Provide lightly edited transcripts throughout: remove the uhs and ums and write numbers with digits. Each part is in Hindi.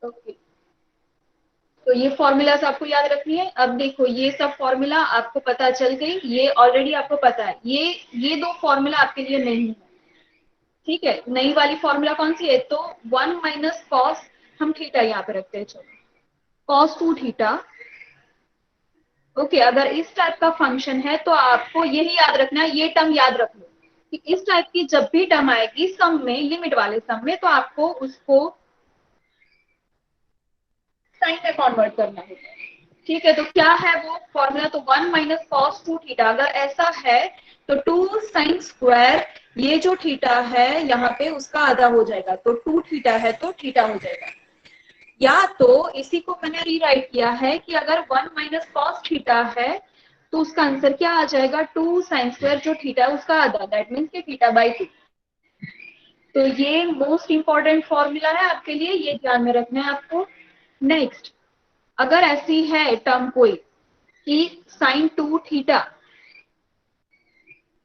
ओके, तो ये फॉर्मूलाज आपको याद रखनी है। अब देखो ये सब फॉर्मूला आपको पता चल गई, ये ऑलरेडी आपको पता है। ये दो फॉर्मूला आपके लिए नहीं है, ठीक है। नई वाली फॉर्मूला कौन सी है? तो 1 माइनस कॉस, हम थीटा यहाँ पे रखते हैं, चलो कॉस 2 थीटा। ओके, अगर इस टाइप का फंक्शन है तो आपको यही याद रखना है, ये टर्म याद रख लो कि इस टाइप की जब भी टर्म आएगी सम में, लिमिट वाले सम में, तो आपको उसको साइन में कन्वर्ट करना है, ठीक है। तो क्या है वो फॉर्मूला? तो 1 माइनस कॉस 2 थीटा, अगर ऐसा है तो 2 साइन स्क्वायर, ये जो थीटा है यहाँ पे उसका आधा हो जाएगा, तो 2 थीटा है तो थीटा हो जाएगा। या तो इसी को मैंने रीराइट किया है कि अगर 1 माइनस कॉस थीटा है तो उसका आंसर क्या आ जाएगा? 2 साइन स्क्वायर जो थीटा है उसका आधा, दैट मीन्स के थीटा बाई 2। तो ये मोस्ट इंपॉर्टेंट फॉर्मूला है आपके लिए, ये ध्यान में रखना है आपको। नेक्स्ट, अगर ऐसी है टर्म कोई कि साइन 2 थीटा,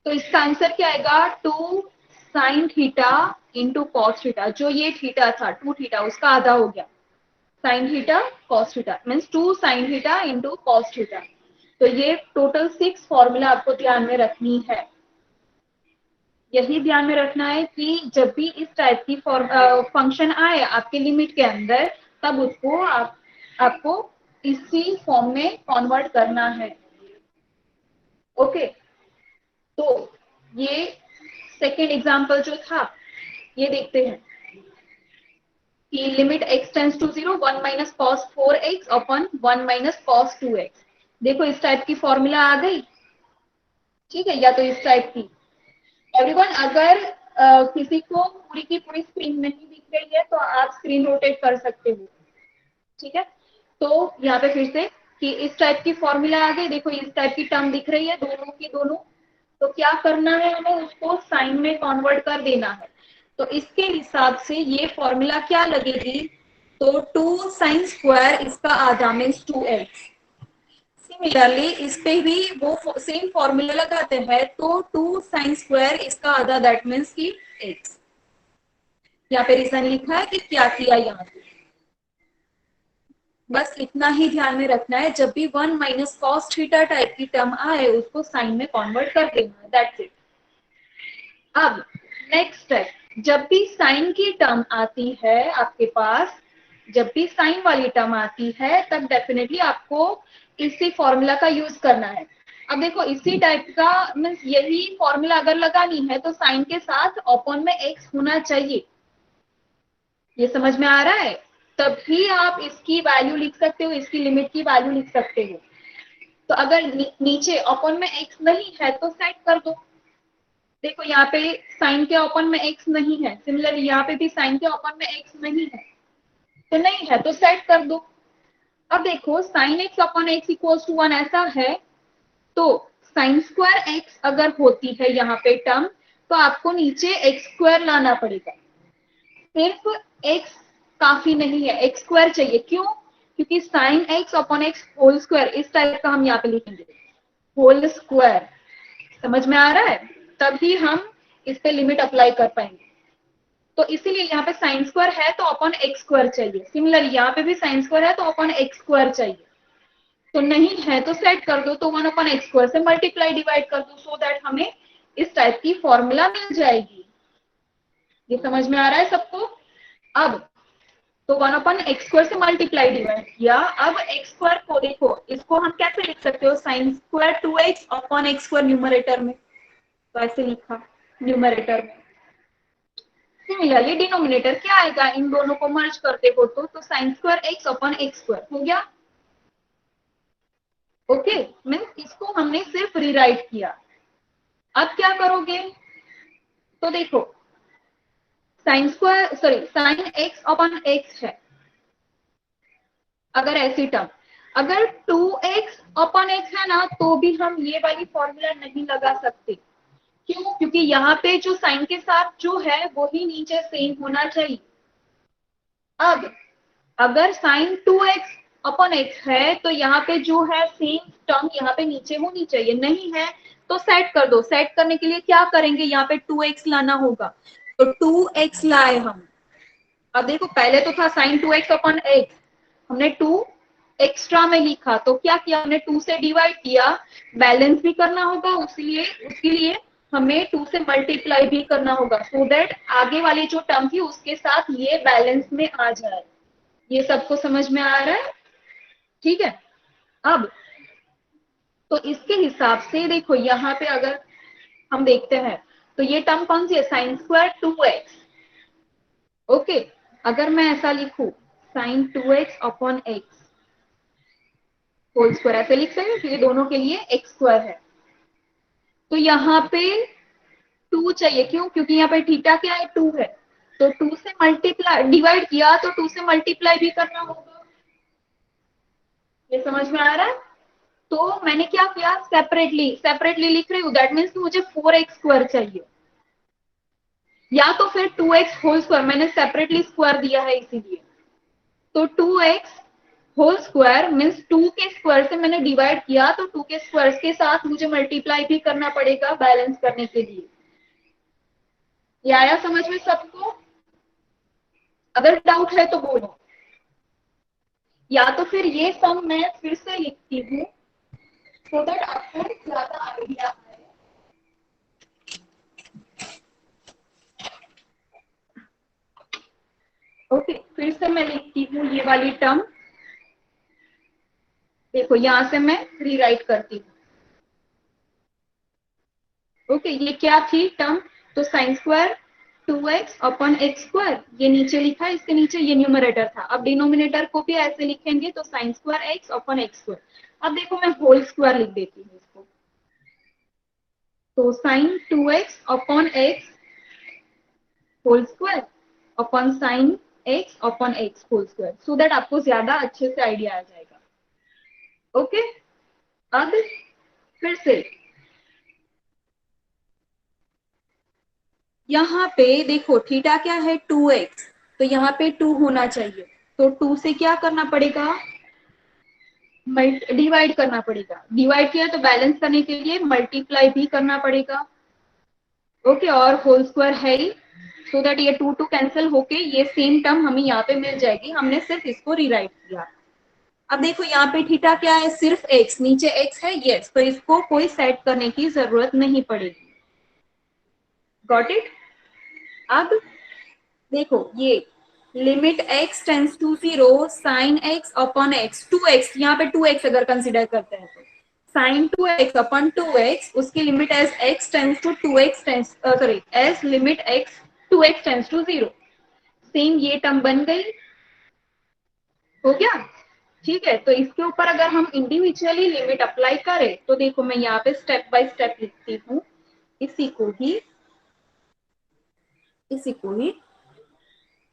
तो इसका आंसर क्या आएगा? 2 sine theta into cos theta, जो ये थीटा था 2 थीटा उसका आधा हो गया, sine theta cos theta means 2 sine theta into cos theta. तो ये टोटल 6 फॉर्मूला आपको ध्यान में रखनी है। यही ध्यान में रखना है कि जब भी इस टाइप की फंक्शन आए आपके लिमिट के अंदर, तब उसको आपको इसी फॉर्म में कन्वर्ट करना है। ओके, तो ये सेकेंड एग्जाम्पल जो था ये देखते हैं कि limit x tends to 0, 1 minus cos 4x upon 1 minus cos 2x। देखो इस टाइप की फॉर्मूला आ गई, ठीक है, या तो इस टाइप की। एवरीवन, अगर किसी को पूरी की पूरी स्क्रीन नहीं दिख रही है तो आप स्क्रीन रोटेट कर सकते हो, ठीक है। तो यहाँ पे फिर से कि इस टाइप की फॉर्मूला आ गई, देखो इस टाइप की टर्म दिख रही है दोनों की दोनों, तो क्या करना है हमें? उसको साइन में कन्वर्ट कर देना है। तो इसके हिसाब से ये फॉर्मूला क्या लगेगी? तो 2 साइन स्क्वायर इसका आधा मीन्स 2x। सिमिलरली इस पे भी वो सेम फॉर्मूला लगाते हैं, तो 2 साइन स्क्वायर इसका आधा, दैट मीन्स की x। यहाँ पे रीजन लिखा है कि क्या किया यहाँ पे, बस इतना ही ध्यान में रखना है। जब भी 1 माइनस कॉस थीटा टाइप की टर्म आए उसको साइन में कन्वर्ट कर देना है, दैट्स इट। अब नेक्स्ट स्टेप, जब भी साइन की टर्म आती है आपके पास, जब भी साइन वाली टर्म आती है तब डेफिनेटली आपको इसी फॉर्मूला का यूज करना है। अब देखो इसी टाइप का मीन्स यही फॉर्मूला अगर लगानी है तो साइन के साथ अपॉन में एक्स होना चाहिए, ये समझ में आ रहा है? तभी आप इसकी वैल्यू लिख सकते हो, इसकी लिमिट की वैल्यू लिख सकते हो। तो अगर नीचे अपॉन में एक्स नहीं है तो सेट कर दो। देखो यहाँ पे साइन के अपॉन में एक्स नहीं है, सिमिलरली यहाँ पे भी साइन के अपॉन में एक्स नहीं है, तो नहीं है तो सेट कर दो। अब देखो sine x upon x equals to 1 ऐसा है, तो साइन स्क्वायर एक्स अगर होती है यहाँ पे टर्म, तो आपको नीचे एक्स स्क्वायर लाना पड़ेगा। सिर्फ एक्स काफी नहीं है, एक्स स्क्वायर चाहिए। क्यों? क्योंकि sine x upon x whole square इस टाइप का हम यहाँ पे लिखेंगे, होल स्क्वायर। समझ में आ रहा है? तभी हम इस पे लिमिट अप्लाई कर पाएंगे। तो इसीलिए यहाँ पे साइन स्क्वायर है तो अपॉन एक्स स्क्वायर चाहिए, सिमिलर यहाँ पे भी साइन स्क्वायर है तो अपॉन एक्स स्क्वायर चाहिए। तो नहीं है तो सेट कर दो, तो 1 अपॉन एक्स स्क्वायर से मल्टीप्लाई डिवाइड कर दो, सो दैट हमें इस टाइप की फॉर्मूला मिल जाएगी। ये समझ में आ रहा है सबको? अब तो 1 अपॉन एक्स स्क्वायर से मल्टीप्लाई डिवाइड किया। अब एक्स स्क्वायर को देखो, इसको हम कैसे लिख सकते हो? Sine square 2x upon x square numerator में, तो ऐसे लिखा न्यूमरेटर में। सिमिलरली डिनोमिनेटर क्या आएगा? इन दोनों को मर्ज करते हो तो sine square x upon x square हो गया। ओके, मीन्स इसको हमने सिर्फ रीराइट किया। अब क्या करोगे? तो देखो sine square sorry sine x upon x है, अगर ऐसी टर्म, अगर 2x अपॉन एक्स है ना तो भी हम ये वाली फॉर्मूला नहीं लगा सकते। क्यों? क्योंकि यहाँ पे जो साइन के साथ जो है वही नीचे सेम होना चाहिए। अब अगर साइन 2x अपॉन एक्स है तो यहाँ पे जो है सेम टर्म यहाँ पे नीचे होनी चाहिए, नहीं है तो सेट कर दो। सेट करने के लिए क्या करेंगे? यहाँ पे 2x लाना होगा, तो 2x लाए हम, अब देखो पहले तो था साइन 2x अपॉन एक्स, हमने 2 एक्स्ट्रा में लिखा तो क्या किया हमने 2 से डिवाइड किया, बैलेंस भी करना होगा उसके लिए हमें 2 से मल्टीप्लाई भी करना होगा सो दैट आगे वाली जो टर्म थी उसके साथ ये बैलेंस में आ जाए। ये सबको समझ में आ रहा है? ठीक है। अब तो इसके हिसाब से देखो यहाँ पे अगर हम देखते हैं तो ये टर्म कौन सी है, साइन स्क्वायर 2x। ओके, अगर मैं ऐसा लिखूं sine 2x upon x whole square, ऐसे लिख सकते हैं क्योंकि दोनों के लिए एक्स स्क्वायर है। तो यहाँ पे 2 चाहिए, क्यों? क्योंकि यहाँ पे थीटा क्या है, 2 है। तो 2 से मल्टीप्लाई डिवाइड किया तो 2 से मल्टीप्लाई भी करना होगा। ये समझ में आ रहा है? तो मैंने क्या किया, सेपरेटली लिख रही हूँ, दैट मीन्स मुझे 4x स्क्वायर चाहिए, या तो फिर 2x होल स्क्वायर, मैंने सेपरेटली स्क्वायर दिया है इसीलिए। तो 2x होल स्क्वायर मीन्स 2 के स्क्वायर से मैंने डिवाइड किया तो 2 के स्क्वायर के साथ मुझे मल्टीप्लाई भी करना पड़ेगा बैलेंस करने के लिए। ये आया समझ में सबको? अगर डाउट है तो बोलो, या तो फिर ये सम मैं फिर से लिखती हूँ सो दैट आपको ज्यादा आइडिया आए। ओके, फिर से मैं लिखती हूँ ये वाली टर्म। देखो यहां से मैं रीराइट करती हूँ। ओके, ये क्या थी टर्म, तो sine square 2x upon x square, ये नीचे लिखा है, इसके नीचे ये न्यूमरेटर था। अब डिनोमिनेटर को भी ऐसे लिखेंगे तो sine square x upon x square. अब देखो मैं होल स्क्वायर लिख देती हूँ इसको, तो sine 2x upon x whole square upon sine x upon x whole square, so that आपको ज्यादा अच्छे से आइडिया आ जाएगा। ओके, अब फिर से यहाँ पे देखो थीटा क्या है 2x, तो यहाँ पे 2 होना चाहिए, तो 2 से क्या करना पड़ेगा, डिवाइड करना पड़ेगा। डिवाइड किया तो बैलेंस करने के लिए मल्टीप्लाई भी करना पड़ेगा। ओके, और होल स्क्वायर है ही, सो दैट ये 2 कैंसिल होके ये सेम टर्म हमें यहाँ पे मिल जाएगी, हमने सिर्फ इसको रीराइट किया। अब देखो यहाँ पे थीटा क्या है, सिर्फ x, नीचे x है, यस, तो इसको कोई सेट करने की जरूरत नहीं पड़ेगी। Got it? अब देखो ये limit x tends to 0 sine x upon x, 2x, यहाँ पे 2x अगर कंसिडर करते हैं तो साइन 2x अपॉन 2x, उसकी limit as x tends to 2x tends sorry as limit x 2x tends to 0, same ये टर्म बन गई। हो गया? ठीक है, तो इसके ऊपर अगर हम इंडिविजुअली लिमिट अप्लाई करें तो देखो मैं यहाँ पे स्टेप बाय स्टेप लिखती हूँ, इसी को ही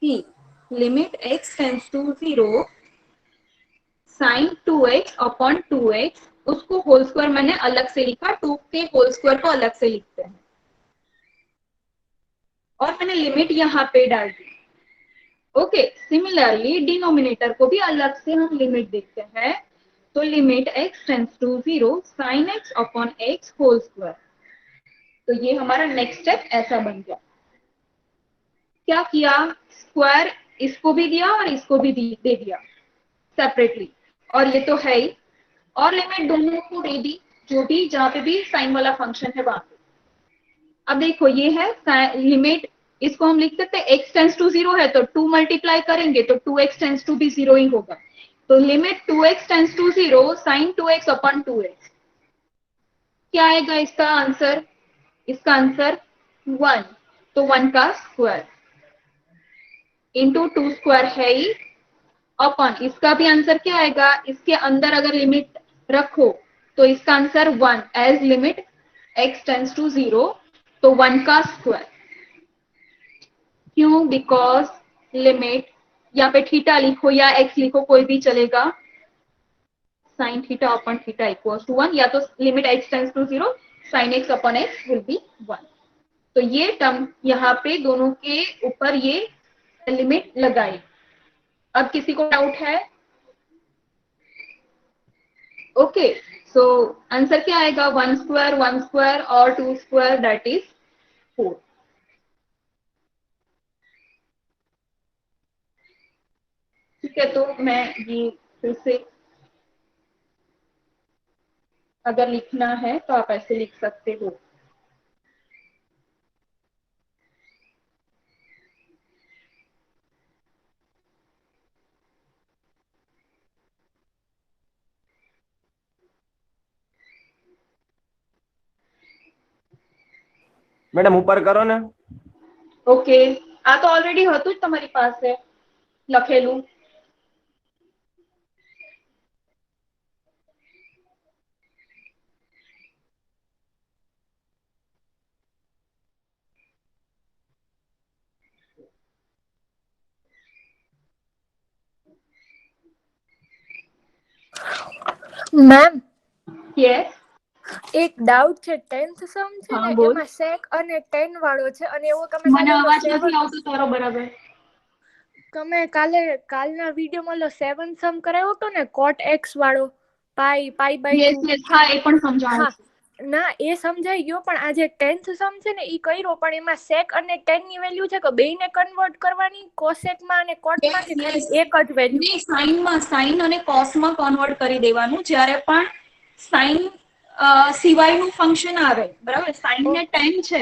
कि limit x tends to 0 sine 2x upon 2x, उसको होल स्क्वायर मैंने अलग से लिखा, 2 के होल स्क्वायर को अलग से लिखते हैं, और मैंने लिमिट यहाँ पे डाल दी। ओके, सिमिलरली डिनोमिनेटर को भी अलग से हम लिमिट देखते हैं, तो limit x tends to 0 sine x upon x whole square, तो ये हमारा नेक्स्ट स्टेप ऐसा बन गया। क्या किया, स्क्वायर इसको भी दिया और इसको भी दे दिया सेपरेटली, और ये तो है ही, और लिमिट दोनों को दे दी, जो भी जहां पे भी साइन वाला फंक्शन है वहां पे। अब देखो ये है लिमिट, इसको हम लिख सकते हैं x टेंस टू 0 है तो 2 मल्टीप्लाई करेंगे तो 2x टेंस टू भी 0 ही होगा, तो limit 2x tends to 0 sine 2x upon 2x, क्या आएगा इसका आंसर, इसका आंसर 1, तो 1 का स्क्वायर इंटू 2 स्क्वायर है ही, अपॉन इसका भी आंसर क्या आएगा, इसके अंदर अगर लिमिट रखो तो इसका answer 1 as limit x tends to 0, तो 1 का स्क्वायर। क्यों? बिकॉज लिमिट, यहाँ पे थीटा लिखो या x लिखो कोई भी चलेगा, sine theta upon theta equals to 1, या तो limit x tends to 0 sine x upon x will be 1। तो ये टर्म यहाँ पे दोनों के ऊपर ये लिमिट लगाई। अब किसी को डाउट है? ओके, सो आंसर क्या आएगा, 1 स्क्वायर और 2 स्क्वायर दैट इज 4। ठीक है, तो मैं ये फिर से अगर लिखना है तो आप ऐसे लिख सकते हो। મેડમ ઉપર કરો ને. ઓકે, આ તો ઓલરેડી હતું જ તમારી પાસે લખેલું. મેમ યસ, એક ડાઉટ છે, 10th સમ છે હા ને બોલ. એમાં sec અને tan વાળો છે અને એવો તમે મને કાલે અવાજ નથી આવતો તારો બરાબર. કાલના વિડીયોમાં 7 સમ કરાયો હતો ને cot x વાળો પાઈ બાય યસ 2. યસ, હા એ પણ સમજાણું હા છું. ના એ સમજાઈ ગયો, પણ આ જે 10th સમ છે ને ઈ કર્યો, પણ એમાં sec અને tan ની વેલ્યુ છે કે બેયને કન્વર્ટ કરવાની cosec માં અને cot માં, યસ કે યસ, ખાલી એક જ વેલ્યુ? ને સાઈન અને કોસમાં કન્વર્ટ કરી દેવાનું જ્યારે પણ સાઈન સિવાયનું ફંક્શન આવે, બરાબર. સાઈન ને ટેન છે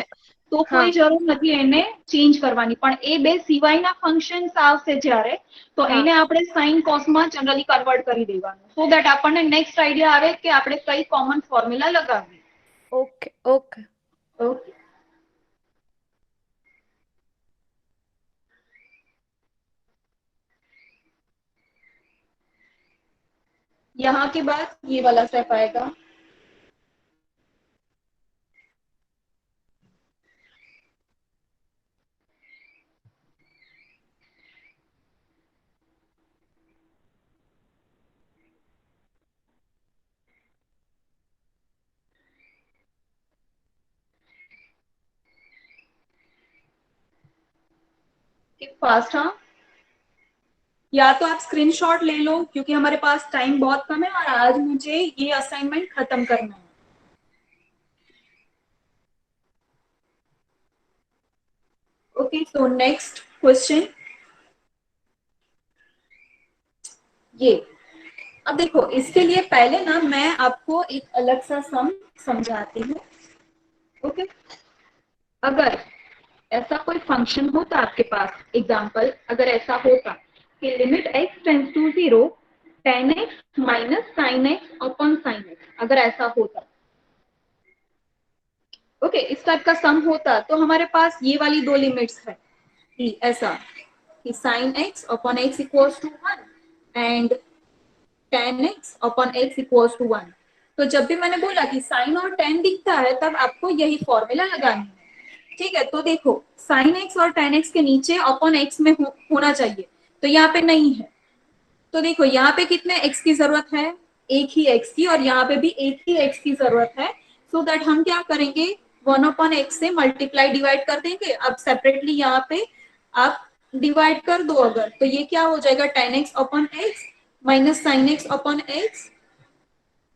તો હા કોઈ જરૂર નથી એને ચેન્જ કરવાની, પણ એ બે સિવાયના ફંક્શન્સ આવશે જ્યારે, તો હા એને આપણે સાઈન કોસમાં જનરલી કન્વર્ટ કરી દેવાનું, સો દેટ આપણને નેક્સ્ટ આઈડિયા આવે કે આપણે કઈ કોમન ફોર્મ્યુલા લગાવવી. Okay okay. ओके, यहाँ के बाद ये वाला स्टेप आएगा. फास्ट, हाँ. या तो आप स्क्रीनशॉट ले लो क्योंकि हमारे पास टाइम बहुत कम है और आज मुझे ये असाइनमेंट खत्म करना है. ओके, सो नेक्स्ट क्वेश्चन ये. अब देखो, इसके लिए पहले ना मैं आपको एक अलग सा सम समझाती हूँ. ओके, अगर ऐसा कोई फंक्शन होता आपके पास, एग्जांपल अगर ऐसा होता कि limit x tends to 0 tan x minus sin x upon sin x, अगर ऐसा होता, ओके, इस टाइप का सम होता, तो हमारे पास ये वाली दो लिमिट्स है कि ऐसा कि sin x upon x equals to 1 and tan x upon x equals to 1. तो जब भी मैंने बोला कि साइन और tan दिखता है तब आपको यही फॉर्मूला लगानी है. ठीक है, तो देखो साइन एक्स और टेन एक्स के नीचे अपॉन एक्स में होना चाहिए, तो यहाँ पे नहीं है. तो देखो यहाँ पे कितने एक्स की जरूरत है, एक ही एक्स की, और यहाँ पे भी एक ही एक्स की जरूरत है. सो दैट हम क्या करेंगे, 1/x से मल्टीप्लाई डिवाइड कर देंगे. अब सेपरेटली यहाँ पे आप डिवाइड कर दो अगर, तो ये क्या हो जाएगा, ten x upon x minus sine x upon x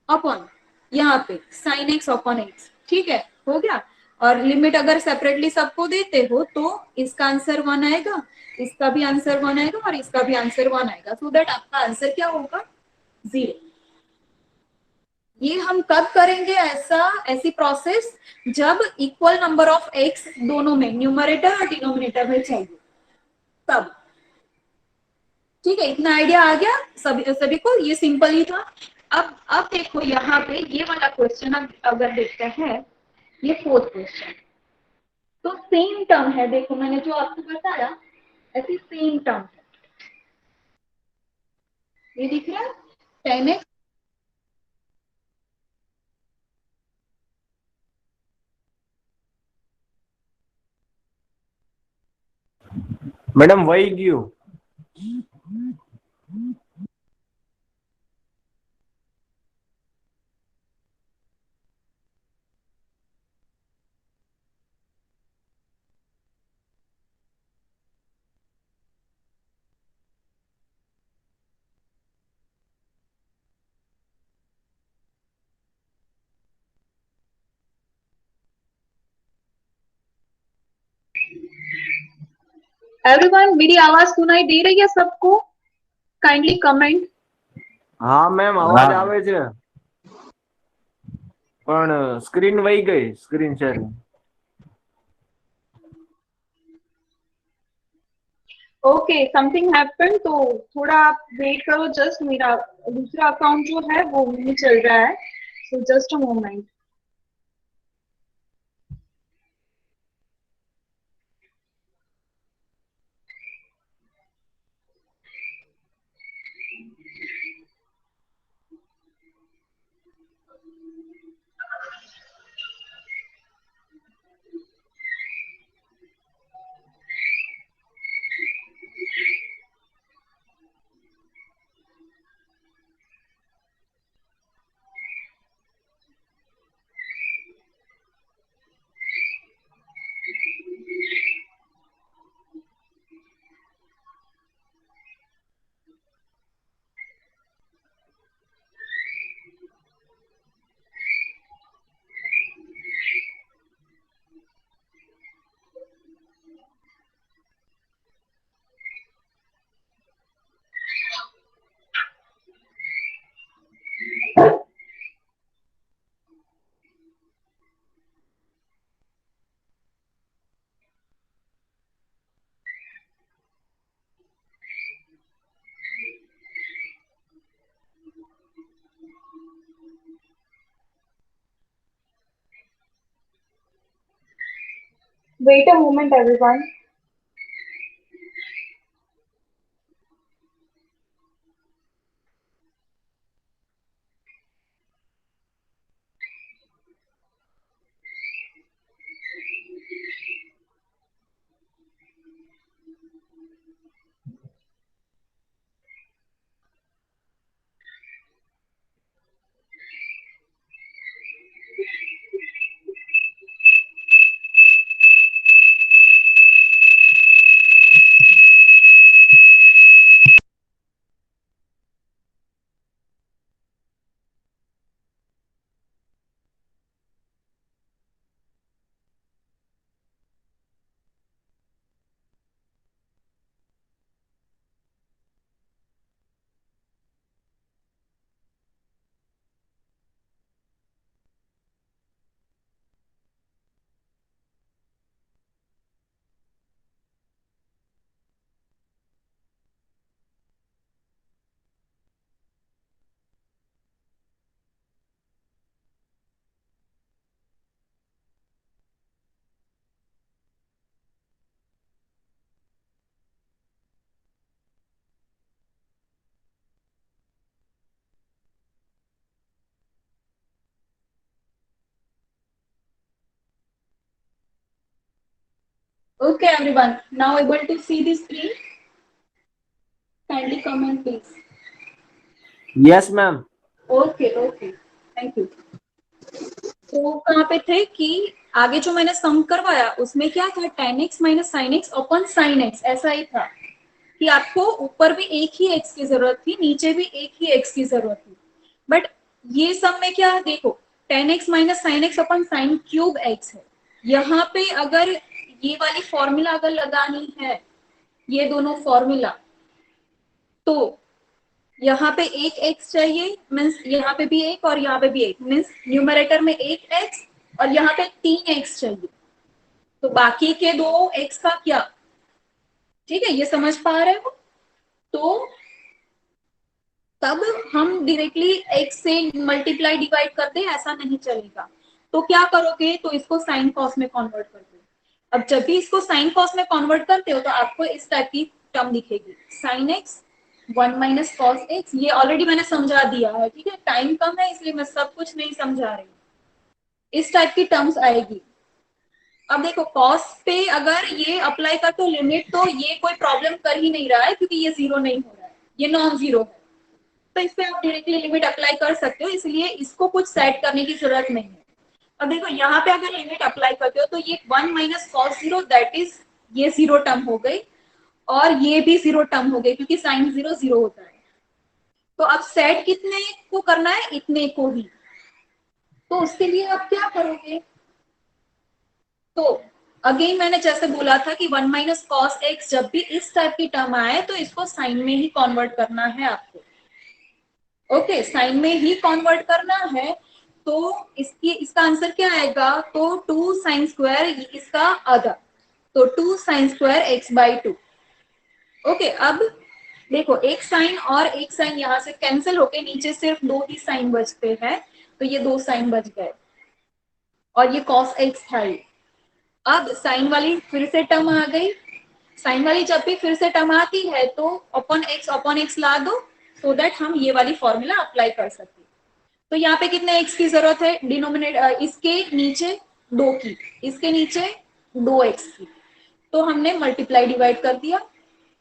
upon यहाँ पे साइन एक्स अपॉन एक्स. ठीक है, हो गया. और लिमिट अगर सेपरेटली सबको देते हो तो इसका आंसर 1 आएगा, इसका भी आंसर 1 आएगा और इसका भी आंसर 1 आएगा. सो दैट आपका आंसर क्या होगा, 0. ये हम कब करेंगे ऐसी प्रोसेस, जब इक्वल नंबर ऑफ एक्स दोनों में, न्यूमरेटर और डिनोमिनेटर में चाहिए, तब. ठीक है, इतना आइडिया आ गया सभी को, ये सिंपल ही था. अब देखो यहाँ पे ये वाला क्वेश्चन अगर देखते हैं, ये फोर्थ क्वेश्चन, तो सेम टर्म है. देखो मैंने जो आपको बताया ऐसी सेम टर्म है, ये दिख रहा है, टेन एक्स. મેડમ વહી ગયું. एवरीवन, मेरी आवाज सुनाई दे रही है सबको? Kindly comment. હા મેમ અવાજ આવે છે પણ સ્ક્રીન વહી ગઈ, screen sharing. Okay, something happen, तो थोड़ा आप वेट करो, जस्ट मेरा दूसरा अकाउंट जो है वो नहीं चल रहा है, so just a moment. Wait a moment, everyone. Okay, everyone. Now able to see the screen? Kindly comment, please. Yes ma'am. Okay okay, thank you. तो कहाँ पे थे कि आगे जो मैंने सम करवाया उसमें क्या था, tan x minus sine X अपन साइन एक्स, ऐसा ही था कि आपको ऊपर भी एक ही x की जरूरत थी, नीचे भी एक ही x की जरूरत थी. बट ये सब में क्या है, देखो tan x minus sine X अपन साइन क्यूब x है. यहाँ पे अगर ये वाली फॉर्मूला अगर लगानी है, ये दोनों फॉर्मूला, तो यहाँ पे एक x चाहिए, मीन्स यहाँ पे भी एक और यहाँ पे भी एक, मीन्स न्यूमरेटर में एक x और यहाँ पे 3x चाहिए. तो बाकी के दो x का क्या, ठीक है, ये समझ पा रहे हो? तो तब हम डायरेक्टली x से मल्टीप्लाई डिवाइड कर दे, ऐसा नहीं चलेगा. तो क्या करोगे, तो इसको साइन कॉस में कन्वर्ट कर दो. अब जब भी इसको साइन कॉस में कन्वर्ट करते हो तो आपको इस टाइप की टर्म दिखेगी, sine x 1 minus cos x. ये ऑलरेडी मैंने समझा दिया है, ठीक है, टाइम कम है इसलिए मैं सब कुछ नहीं समझा रही. इस टाइप की टर्म्स आएगी. अब देखो कॉस पे अगर ये अप्लाई कर तो लिमिट, तो ये कोई प्रॉब्लम कर ही नहीं रहा है क्योंकि ये जीरो नहीं हो रहा है, ये नॉन जीरो है. तो इस पे आप डायरेक्टली लिमिट अप्लाई कर सकते हो, इसलिए इसको कुछ सेट करने की जरूरत नहीं है. अब देखो यहाँ पे अगर लिमिट अप्लाई करते हो तो ये 1 minus cos zero, that is ये जीरो टर्म हो गई और ये भी जीरो टर्म हो गई क्योंकि साइन जीरो जीरो होता है. तो अब सेट कितने को करना है, इतने को ही. तो उसके लिए आप क्या करोगे, तो अगेन मैंने जैसे बोला था कि 1 माइनस कॉस एक्स जब भी इस टाइप की टर्म आए तो इसको साइन में ही कन्वर्ट करना है आपको। ओके, साइन में ही कन्वर्ट करना है। तो इसका आंसर क्या आएगा? तो 2 साइन स्क्वायर इसका आधा, तो 2 sine square x by 2। Okay, अब देखो एक साइन और एक साइन यहाँ से कैंसिल होके नीचे सिर्फ 2 ही साइन बचते हैं, तो ये 2 साइन बच गए और ये कॉस एक्स है। अब साइन वाली फिर से टर्म आ गई। साइन वाली जब भी फिर से टर्म आती है तो अपॉन एक्स ला दो, सो दैट हम ये वाली फॉर्मूला अप्लाई कर सकते। तो यहाँ पे कितने एक्स की जरूरत है? डिनोमिनेटर इसके नीचे 2 की, इसके नीचे 2 एक्स की, तो हमने मल्टीप्लाई डिवाइड कर दिया।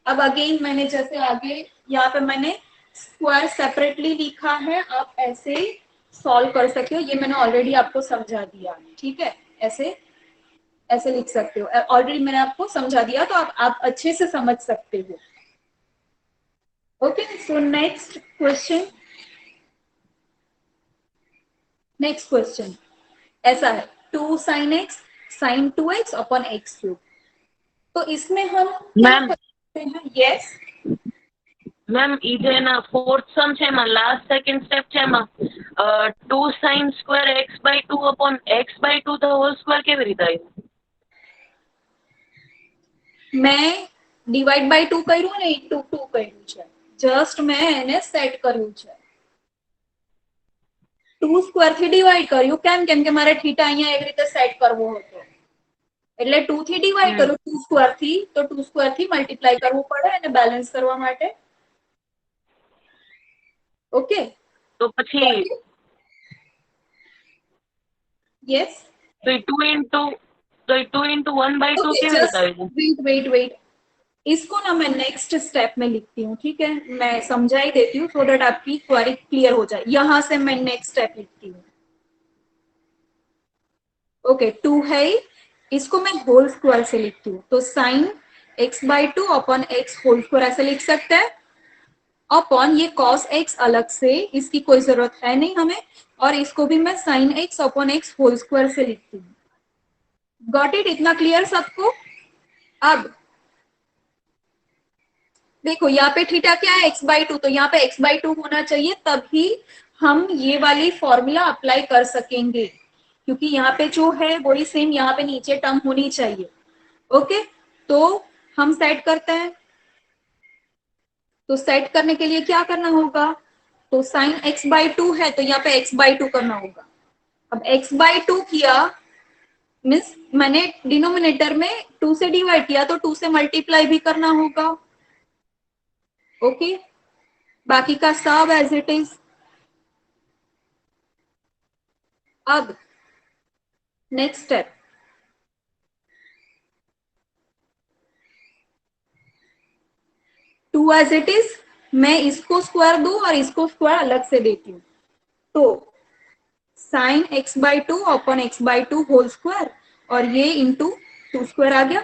अब अगेन मैंने जैसे आगे यहाँ पे मैंने स्क्वायर सेपरेटली लिखा है, आप ऐसे सॉल्व कर सकते हो, ये मैंने ऑलरेडी आपको समझा दिया। ठीक है, ऐसे ऐसे लिख सकते हो, ऑलरेडी मैंने आपको समझा दिया, तो आप अच्छे से समझ सकते हो। ओके, सो नेक्स्ट क्वेश्चन ऐसा है 2 sine x sine 2x upon x cube. तो इसमें हम क्या मैम करते हैं? यस मैम इधर फोर्थ सम છે માં લાસ્ટ સેકન્ડ સ્ટેપ છે માં 2 sin square x by 2 upon x by 2 the whole square કેવી રીતે આવ્યું? मैं डिवाइड बाय 2 કર્યું ને ઇન્ટુ 2 કર્યું છે, જસ્ટ मैं એને સેટ કર્યું છે। 2 સ્ક્વેર થી ડિવાઈડ કર્યું, કેમ કે મારે થીટા અહીંયા એવી રીતે સેટ કરવો હતો, એટલે 2 થી ડિવાઈડ કરું 2 સ્ક્વેર થી, તો 2 સ્ક્વેર થી મલ્ટીપ્લાય કરવું પડે અને બેલેન્સ કરવા માટે। ઓકે, તો પછી यस તો 2 into 1 by 2 ओके, કેવી રીતે जस्ट આવ્યું? वेट, इसको ना मैं नेक्स्ट स्टेप में लिखती हूँ। ठीक है, मैं समझा ही देती हूँ सो दैट आपकी क्वेरी क्लियर हो जाए। यहां से मैं नेक्स्ट स्टेप लिखती हूँ। ओके, 2 है, इसको मैं होल स्क्वायर से लिखती हूँ, तो sine x by 2 upon x whole square ऐसे लिख सकते हैं। अपॉन ये cos x अलग से, इसकी कोई जरूरत है नहीं हमें, और इसको भी मैं sine x upon x whole square से लिखती हूँ। Got it? इतना क्लियर सबको? अब देखो यहाँ पे थीटा क्या है? x बाई 2, तो यहाँ पे x बाई 2 होना चाहिए, तभी हम ये वाली फॉर्मूला अप्लाई कर सकेंगे, क्योंकि यहाँ पे जो है वही सेम यहाँ पे नीचे टर्म होनी चाहिए। ओके, तो हम सेट करते हैं। तो सेट करने के लिए क्या करना होगा? तो साइन x बाई 2 है, तो यहाँ पे x बाई 2 करना होगा। अब x बाई 2 किया मीन्स मैंने डिनोमिनेटर में 2 से डिवाइड किया, तो 2 से मल्टीप्लाई भी करना होगा। ओके, बाकी का सब एज इट इज। अब next step, two as it is, मैं इसको स्क्वायर दू और इसको स्क्वायर अलग से देती हूँ, तो sine x by 2 upon x by 2 whole square, और ये इंटू 2 स्क्वायर आ गया,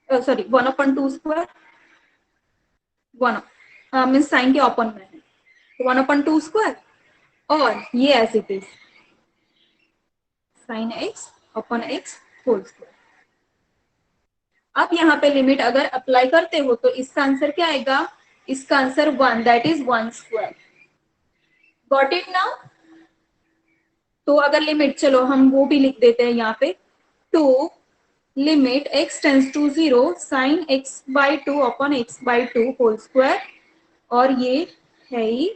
sorry 1 upon 2 square, 1 means sine के अपॉन में है, तो 1 अपॉन 2 स्क्वायर, और ये as it is sine x upon x whole square. अब यहाँ पे लिमिट अगर अप्लाई करते हो तो इसका आंसर क्या आएगा? इसका answer 1, that is 1 square. Got it now? तो अगर लिमिट, चलो हम वो भी लिख देते हैं यहाँ पे, 2 limit x tends to 0 sine x by 2 upon x by 2 whole square, और ये है ही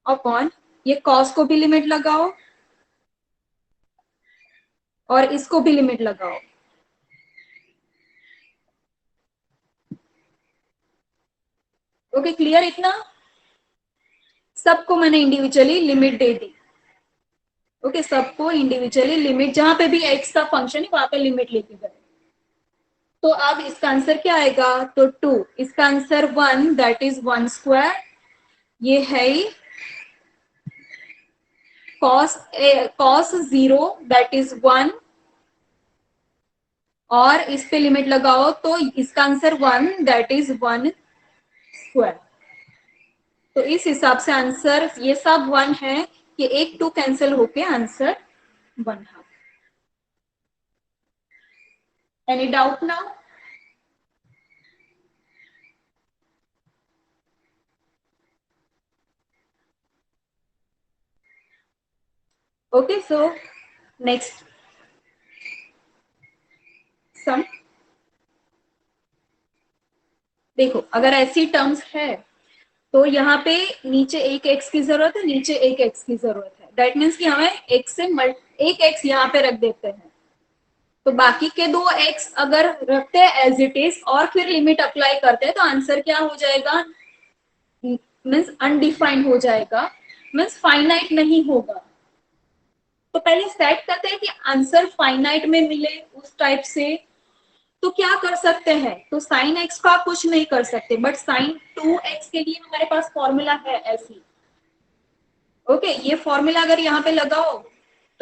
अपॉन ये कॉस को भी लिमिट लगाओ और इसको भी लिमिट लगाओ। Okay, clear? इतना सबको मैंने इंडिविजुअली लिमिट दे दी। ओके, सबको इंडिविजुअली लिमिट, जहां पे भी x का फंक्शन है वहां पे लिमिट लेके गए। तो अब इसका आंसर क्या आएगा? तो 2, इसका आंसर 1, दैट इज 1 स्क्वायर। ये है cos 0 दैट इज 1, और इस पे लिमिट लगाओ तो इसका आंसर 1, दैट इज 1 स्क्वायर। तो इस हिसाब से आंसर ये सब 1 है, ये 1 2 कैंसिल होके answer 1 half. Any doubt now? Okay, so next sum. देखो अगर ऐसी टर्म्स है तो यहाँ पे नीचे एक x की जरूरत है, नीचे एक x की जरूरत है। दैट मीन्स कि हमें x से एक x यहाँ पे रख देते हैं, तो बाकी के दो x अगर रखते हैं एज इट इज और फिर लिमिट अप्लाई करते हैं तो आंसर क्या हो जाएगा, मीन्स अनडिफाइंड हो जाएगा, मीन्स फाइनाइट नहीं होगा। तो पहले सेट करते हैं कि आंसर फाइनाइट में मिले उस टाइप से। तो क्या कर सकते हैं, तो साइन एक्स का कुछ नहीं कर सकते, बट साइन 2x के लिए हमारे पास फॉर्मूला है ऐसी। ओके, ये फॉर्मूला अगर यहाँ पे लगाओ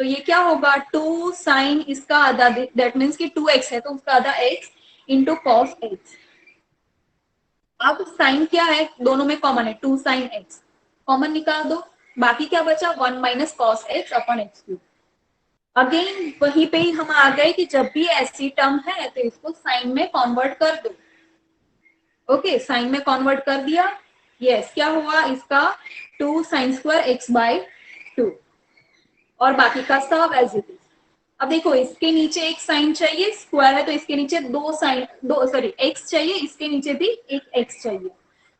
तो ये क्या होगा, 2 साइन इसका आधा, दैट मीन्स कि 2x है तो उसका आधा x इंटू कॉस एक्स। अब साइन क्या है, दोनों में कॉमन है, 2 साइन x कॉमन निकाल दो, बाकी क्या बचा 1 minus cos x upon x cube. Again वहीं पे ही हम आ गए कि जब भी ऐसी टर्म है तो इसको साइन में कन्वर्ट कर दो। ओके, साइन में कन्वर्ट कर दिया, यस क्या हुआ इसका 2 साइन स्क्वायर एक्स बाई 2 और बाकी का सब एज इट इज। अब देखो इसके नीचे एक साइन चाहिए, स्क्वायर है तो इसके नीचे एक्स चाहिए, इसके नीचे भी एक एक्स चाहिए।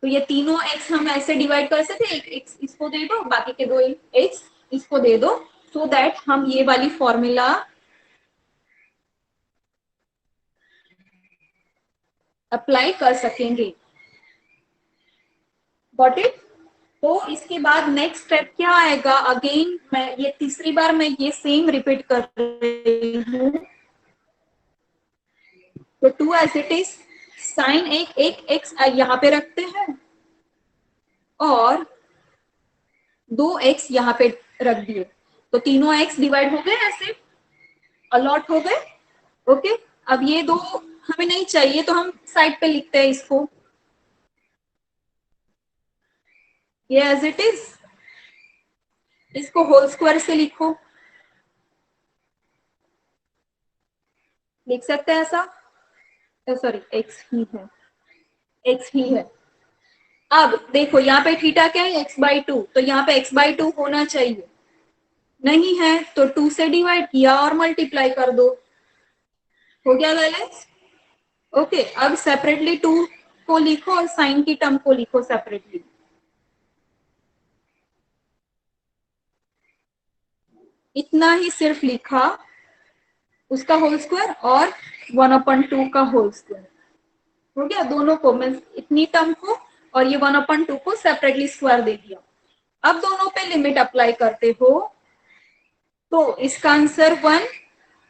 तो ये तीनों एक्स हम ऐसे डिवाइड कर सकते हैं, एक एक्स इसको दे दो, बाकी के दो एक्स इसको दे दो, सो दैट हम ये वाली फॉर्मूला अप्लाई कर सकेंगे। Got it? तो इसके बाद नेक्स्ट स्टेप क्या आएगा, अगेन मैं ये तीसरी बार मैं ये सेम रिपीट कर रही हूँ। तो 2 एज इट इज, साइन एक एक्स यहाँ पे रखते हैं और 2 एक्स यहाँ पे रख दिए, तो तीनों एक्स डिवाइड हो गए, ऐसे अलॉट हो गए। ओके, अब ये दो हमें नहीं चाहिए तो हम साइड पे लिखते हैं इसको, ये एज इट इज, इसको होल स्क्वायर से लिखो, लिख सकते हैं ऐसा, सॉरी एक्स ही है, एक्स ही है। अब देखो यहाँ पे थीटा क्या है, एक्स बाई टू, तो यहाँ पे एक्स बाई टू होना चाहिए, नहीं है तो 2 से डिवाइड किया और मल्टीप्लाई कर दो, हो गया बैलेंस। ओके, अब सेपरेटली 2 को लिखो और साइन की टर्म को लिखो सेपरेटली, इतना ही सिर्फ लिखा, उसका होल स्क्वायर और 1/2 का होल स्क्वायर, हो गया दोनों को, मीन्स इतनी टर्म को और ये 1/2 को सेपरेटली स्क्वायर दे दिया। अब दोनों पे लिमिट अप्लाई करते हो तो इसका आंसर 1,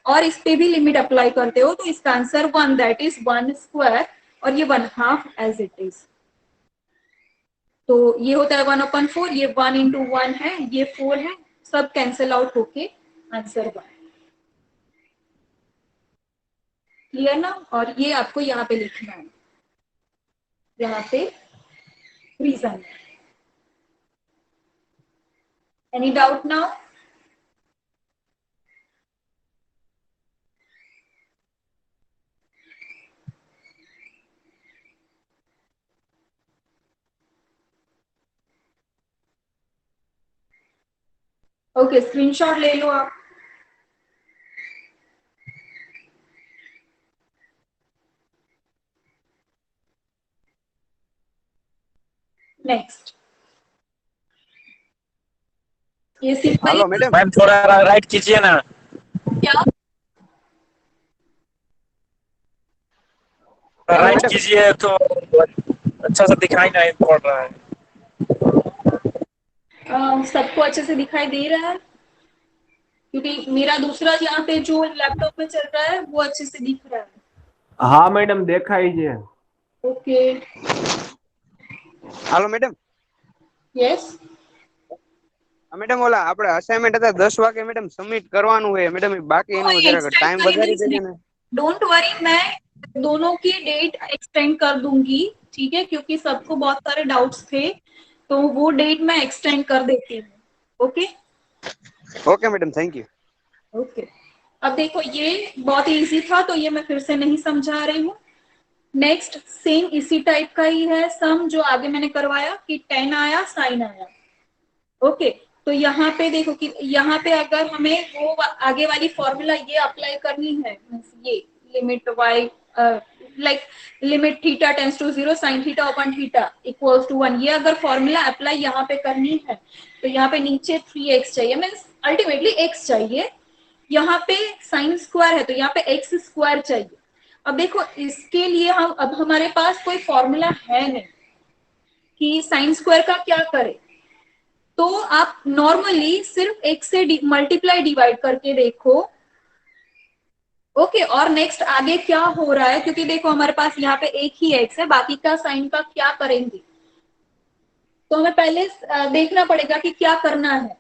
और इस पे भी लिमिट अप्लाई करते हो तो इसका आंसर 1, दैट इज 1 स्क्वायर और ये 1/2 एज इट इज। तो ये होता है 1/4, ये 1 इंटू 1 है, ये 4 है, सब कैंसिल आउट होके आंसर 1। क्लियर ना? और ये आपको यहाँ पे लिखना है, यहाँ पे reason. Any doubt now? Okay, screenshot ले लो आप। नेक्स्ट, ये सिंपल, हेलो मैडम। मैम थोड़ा राइट कीजिए ना, क्या राइट कीजिए तो अच्छा से दिखाई नहीं पड़ रहा है। सबको अच्छे से दिखाई दे रहा है? क्योंकि मेरा दूसरा यहाँ पे जो लैपटॉप में चल रहा है वो अच्छे से दिख रहा है। हाँ मैडम देखा हीजिए। Okay, hello madam. Yes, madam ઓલા આપણે અસાઇનમેન્ટ હતા 10 વાગે મેડમ સબમિટ કરવાનું છે મેડમ, બાકી એનો જરા ટાઈમ વધારી દેજો ને। डोंट वरी, मैं दोनों की डेट एक्सटेंड कर दूंगी, ठीक है, क्योंकि सबको बहुत सारे डाउट्स थे तो वो डेट मैं एक्सटेंड कर देती हूँ। Okay okay madam, thank you. Okay, अब देखो ये बहुत इजी था तो ये मैं फिर से नहीं समझा रही हूँ। नेक्स्ट सेम इसी टाइप का ही है सम जो आगे मैंने करवाया कि 10 आया साइन आया। ओके तो यहाँ पे देखो कि यहाँ पे अगर हमें वो आगे वाली फॉर्मूला ये अप्लाई करनी है, ये limit y like limit theta tends to 0 sine theta upon theta equals to 1, ये अगर फॉर्मूला अप्लाई यहाँ पे करनी है तो यहाँ पे नीचे 3x चाहिए, मीन्स अल्टीमेटली x चाहिए। यहाँ पे साइन स्क्वायर है तो यहाँ पे एक्स स्क्वायर चाहिए। अब देखो इसके लिए हम अब हमारे पास कोई फॉर्मूला है नहीं कि साइन स्क्वायर का क्या करें, तो आप नॉर्मली सिर्फ x से मल्टीप्लाई डिवाइड करके देखो। ओके और नेक्स्ट आगे क्या हो रहा है, क्योंकि देखो हमारे पास यहाँ पे एक ही x है, बाकी का साइन का क्या करेंगे, तो हमें पहले देखना पड़ेगा कि क्या करना है।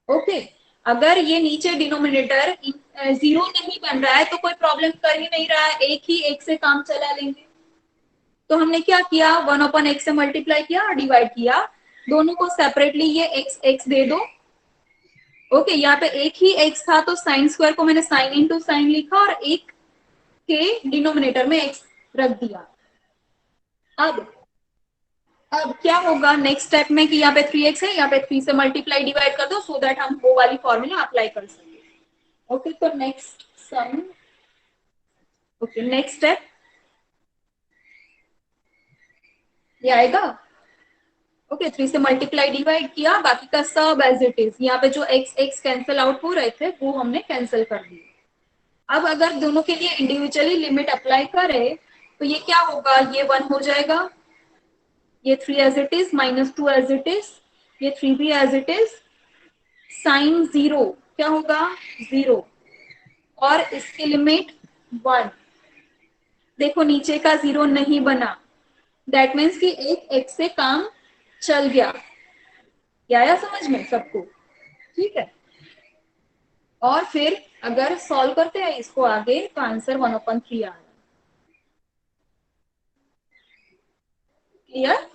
ओके अगर ये नीचे डिनोमिनेटर 0 नहीं बन रहा है तो कोई प्रॉब्लम कर ही नहीं रहा है, एक ही एक से काम चला लेंगे। तो हमने क्या किया, 1/x से मल्टीप्लाई किया और डिवाइड किया, दोनों को सेपरेटली ये x दे दो। ओके यहाँ पे एक ही x था तो साइन स्क्वायर को मैंने साइन इनटू साइन लिखा और एक के डिनोमिनेटर में x रख दिया। अब क्या होगा नेक्स्ट स्टेप में कि यहाँ पे 3x है, यहाँ पे 3 से मल्टीप्लाई डिवाइड कर दो सो दैट हम वो वाली फॉर्मूला अप्लाई कर सके। ओके तो next sum, okay next step ये आएगा। ओके 3 से मल्टीप्लाई डिवाइड किया, बाकी का सब एज इट इज, यहाँ पे जो x कैंसिल आउट हो रहे थे वो हमने कैंसिल कर दिए। अब अगर दोनों के लिए इंडिविजुअली लिमिट अप्लाई करें तो ये क्या होगा, ये 1 हो जाएगा, ये 3 as it is, -2 as it is, ये 3 भी एज इट इज, साइन 0 क्या होगा 0 और इसकी लिमिट 1। देखो नीचे का 0 नहीं बना, दैट मीन्स कि एक x से काम चल गया। क्या आया समझ में सबको, ठीक है। और फिर अगर सॉल्व करते हैं इसको आगे तो आंसर 1/3 आ रहा है। क्लियर?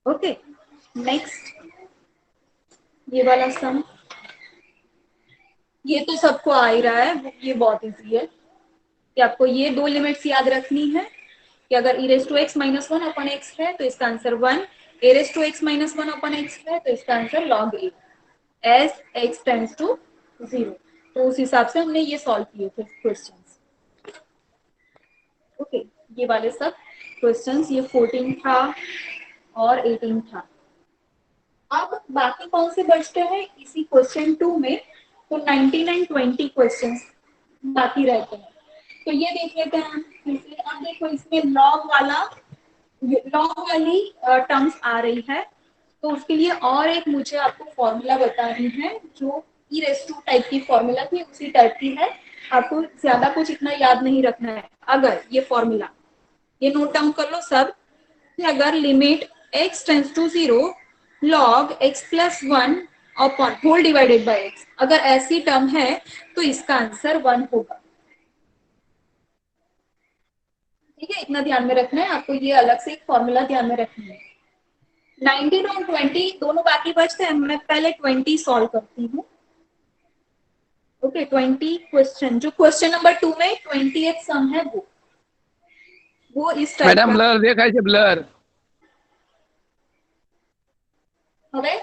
ओके नेक्स्ट ये वाला सम, ये तो सबको आ ही रहा है, ये बहुत इजी है कि आपको ये दो लिमिट्स याद रखनी है कि अगर e raised to x - 1/x है तो इसका answer 1, a raised to x - 1/x है तो इसका answer log a as x tends to 0। तो उस हिसाब से हमने ये सॉल्व किए थे क्वेश्चंस। ओके ये वाले सब क्वेश्चंस, ये 14 था और 18 था। अब बाकी कौन से बचते हैं इसी क्वेश्चन 2 में, तो 19 and 20 क्वेश्चंस बाकी रहते हैं। तो ये देख लेते हैं हम फिर से। अब देखो इसमें लॉग वाली टर्म्स आ रही है, तो उसके लिए और एक मुझे आपको फॉर्मूला बतानी है जो ई रेस टू टाइप की फॉर्मूला थी, उसी टाइप की है। आपको ज्यादा कुछ इतना याद नहीं रखना है। अगर ये फॉर्मूला ये नोट डाउन कर लो सब, अगर limit x tends to 0 log x + 1 upon whole divided by x, अगर ऐसी टर्म है तो इसका आंसर 1 होगा। ठीक है, इतना ध्यान में रखना है आपको, ये अलग से एक फॉर्मूला ध्यान में रखनी है। 19 और 20 दोनों बाकी बचते हैं, मैं पहले 20 सॉल्व करती हूँ। ओके 20 क्वेश्चन, जो क्वेश्चन नंबर 2 में 20th सम है वो इस टाइप मैडम ब्लर देखाय છે ब्लर। હવે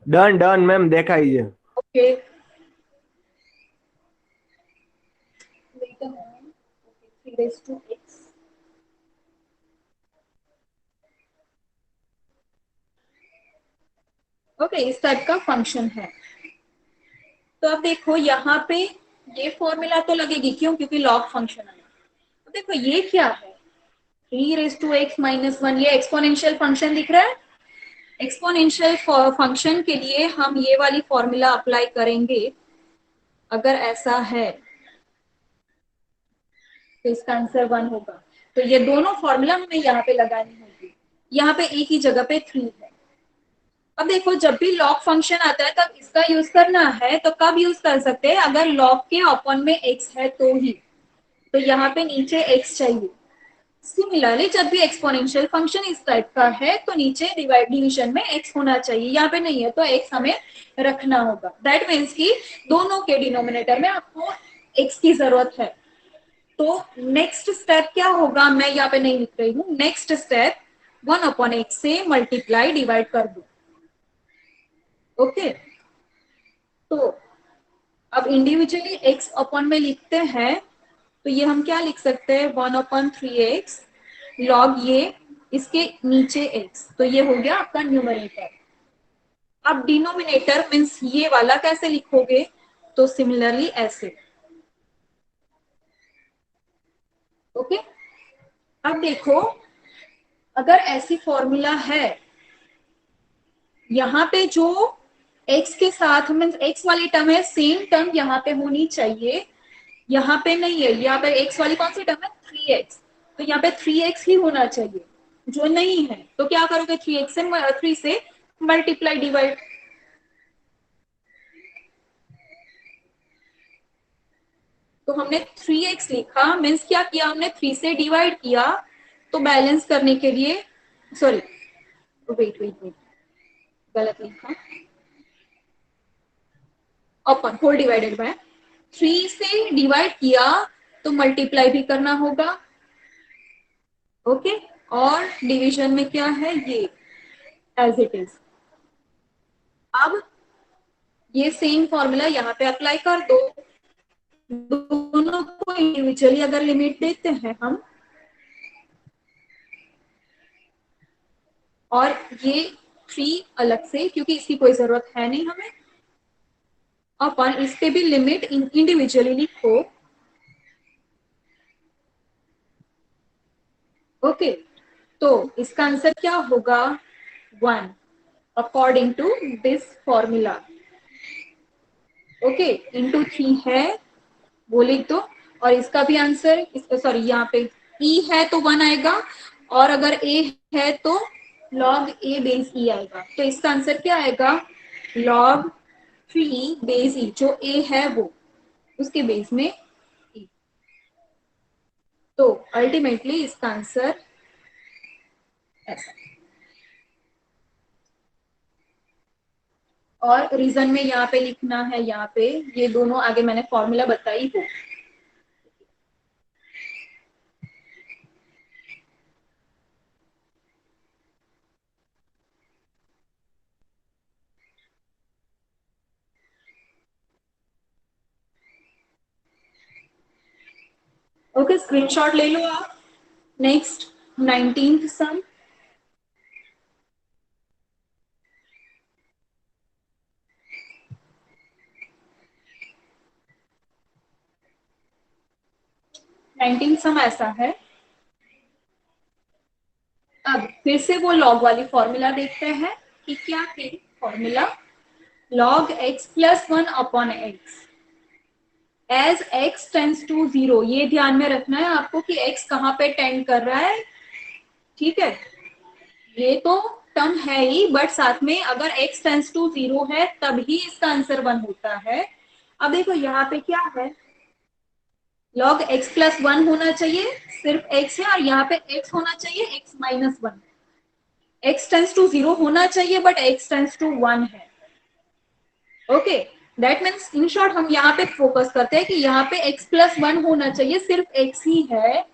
डन डन मैम देखाई છે। Okay wait a moment, okay 3 raised to x, okay इस टाइप का फंक्शन है। तो अब देखो यहाँ पे ये फॉर्मूला तो लगेगी, क्यों, क्योंकि लॉग फंक्शन है। तो देखो ये क्या है 3 raised to x - 1, ये एक्सपोनेंशियल फंक्शन दिख रहा है। एक्सपोनेंशियल फंक्शन के लिए हम ये वाली फॉर्मूला अप्लाई करेंगे। अगर ऐसा है तो इसका आंसर 1 होगा। तो ये दोनों फॉर्मूला हमें यहाँ पे लगानी होगी, यहाँ पे एक ही जगह पे 3 है। अब देखो जब भी लॉग फंक्शन आता है तब इसका यूज करना है, तो कब यूज कर सकते हैं, अगर लॉग के अपॉन में x है तो ही। तो यहाँ पे नीचे x चाहिए, सिमिलरली जब भी एक्सपोनेंशियल फंक्शन इस टाइप का है तो नीचे डिवीजन में x होना चाहिए, यहाँ पे नहीं है तो x हमें रखना होगा। दैट मीन्स कि दोनों के डिनोमिनेटर में आपको x की जरूरत है। तो नेक्स्ट स्टेप क्या होगा, मैं यहाँ पे नहीं लिख रही हूँ। नेक्स्ट स्टेप 1/x से मल्टीप्लाई डिवाइड कर दो। ओके, तो अब इंडिविजुअली x अपॉन में लिखते हैं तो ये हम क्या लिख सकते हैं 1/3x लॉग ये इसके नीचे x, तो ये हो गया आपका न्यूमरेटर। अब डिनोमिनेटर मीन्स ये वाला कैसे लिखोगे, तो सिमिलरली ऐसे। ओके, अब देखो अगर ऐसी फॉर्मूला है, यहाँ पे जो x के साथ मीन्स x वाली टर्म है, सेम टर्म यहाँ पे होनी चाहिए, यहाँ पे नहीं है। यहाँ पे x वाली कौन सी टर्म है 3x, तो यहाँ पे 3x ही होना चाहिए, जो नहीं है तो क्या करोगे 3 से मल्टीप्लाई डिवाइड। तो हमने 3x लिखा मीन्स क्या किया हमने 3 से डिवाइड किया, तो बैलेंस करने के लिए सॉरी वेट गलत लिखा, अपन होल डिवाइडेड बाय 3 से डिवाइड किया तो मल्टीप्लाई भी करना होगा। ओके, और डिवीजन में क्या है ये एज इट इज। अब ये सेम फॉर्मूला यहाँ पे अप्लाई कर दो, दोनों को इंडिविजुअली अगर लिमिट देते हैं हम, और ये 3 अलग से क्योंकि इसकी कोई जरूरत है नहीं हमें, अपन इस पे भी लिमिट इंडिविजुअली लिखो। ओके, तो इसका आंसर क्या होगा 1 according to this formula. Okay, into 3 है वो लिख दो, और इसका भी आंसर सॉरी यहाँ पे e है तो 1 आएगा, और अगर a है तो log a बेस e आएगा। तो इसका आंसर क्या आएगा log 3 बेस e, जो a है वो उसके बेस में e। तो अल्टीमेटली इसका आंसर ऐसा। और रीजन में यहाँ पे लिखना है, यहाँ पे ये दोनों आगे मैंने फॉर्मूला बताई हो। ओके, स्क्रीनशॉट ले लो आप। नेक्स्ट 19th सम। सम ऐसा है। अब फिर से वो लॉग वाली फॉर्मूला देखते हैं कि क्या थी formula, log x plus 1 upon x as x tends to 0। ये ध्यान में रखना है आपको कि x कहाँ पे टेंड कर रहा है, ठीक है। ये तो टर्म है ही, बट साथ में अगर x टेंड्स टू 0 है तभी इसका आंसर 1 होता है। अब देखो यहाँ पे क्या है, log x प्लस 1 होना चाहिए, सिर्फ x है, और यहाँ पे x होना चाहिए x minus 1। x tends to 0 होना चाहिए बट x टेंड्स टू 1 है। Okay, that means in short हम यहाँ पे फोकस करते हैं कि यहाँ पे x प्लस 1 होना चाहिए, सिर्फ x ही है।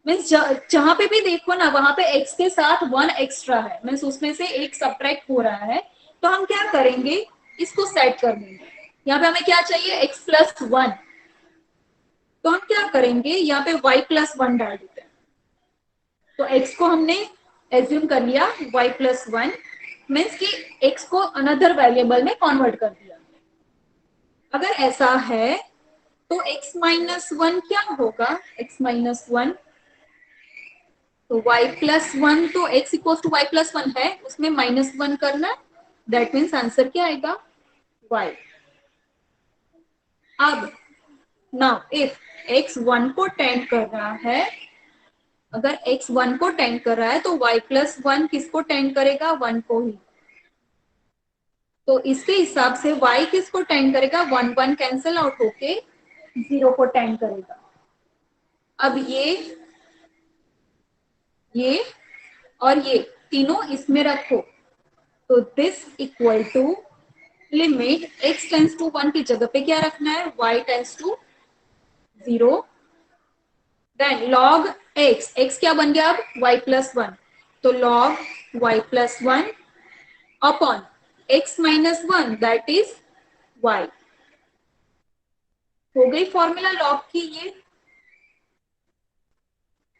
मीन्स जहां पे भी देखो ना वहां पे x के साथ 1 एक्स्ट्रा है, मीन्स उसमें से एक सब्ट्रैक्ट हो रहा है, तो हम क्या करेंगे इसको सेट कर देंगे। यहाँ पे हमें क्या चाहिए x प्लस 1, तो हम क्या करेंगे यहाँ पे y प्लस 1 डाल देते हैं। तो x को हमने एज्यूम कर लिया y प्लस 1, मीन्स कि x को अनदर वेरिएबल में कन्वर्ट कर दिया। अगर ऐसा है तो x माइनस 1 क्या होगा, x माइनस 1 तो y प्लस 1, तो x equal to y plus 1 है, उसमें माइनस 1 करना, दैट मीन्स आंसर क्या आएगा y। अब नाउ इफ x 1 को टेंड कर रहा है, अगर x 1 को टेंड कर रहा है तो y प्लस 1 किसको टेंड करेगा 1 को ही, तो इसके हिसाब से y किसको टेंड करेगा 1 1 कैंसिल आउट होके 0 को टेंड करेगा। अब ये ये और ये तीनों इसमें रखो, तो this equal to limit x tends to 1 की जगह पे क्या रखना है, y tends to 0, then log x क्या बन गया अब y प्लस 1, तो log y plus 1 upon x minus 1 that is y। हो गई फॉर्मूला लॉग की ये।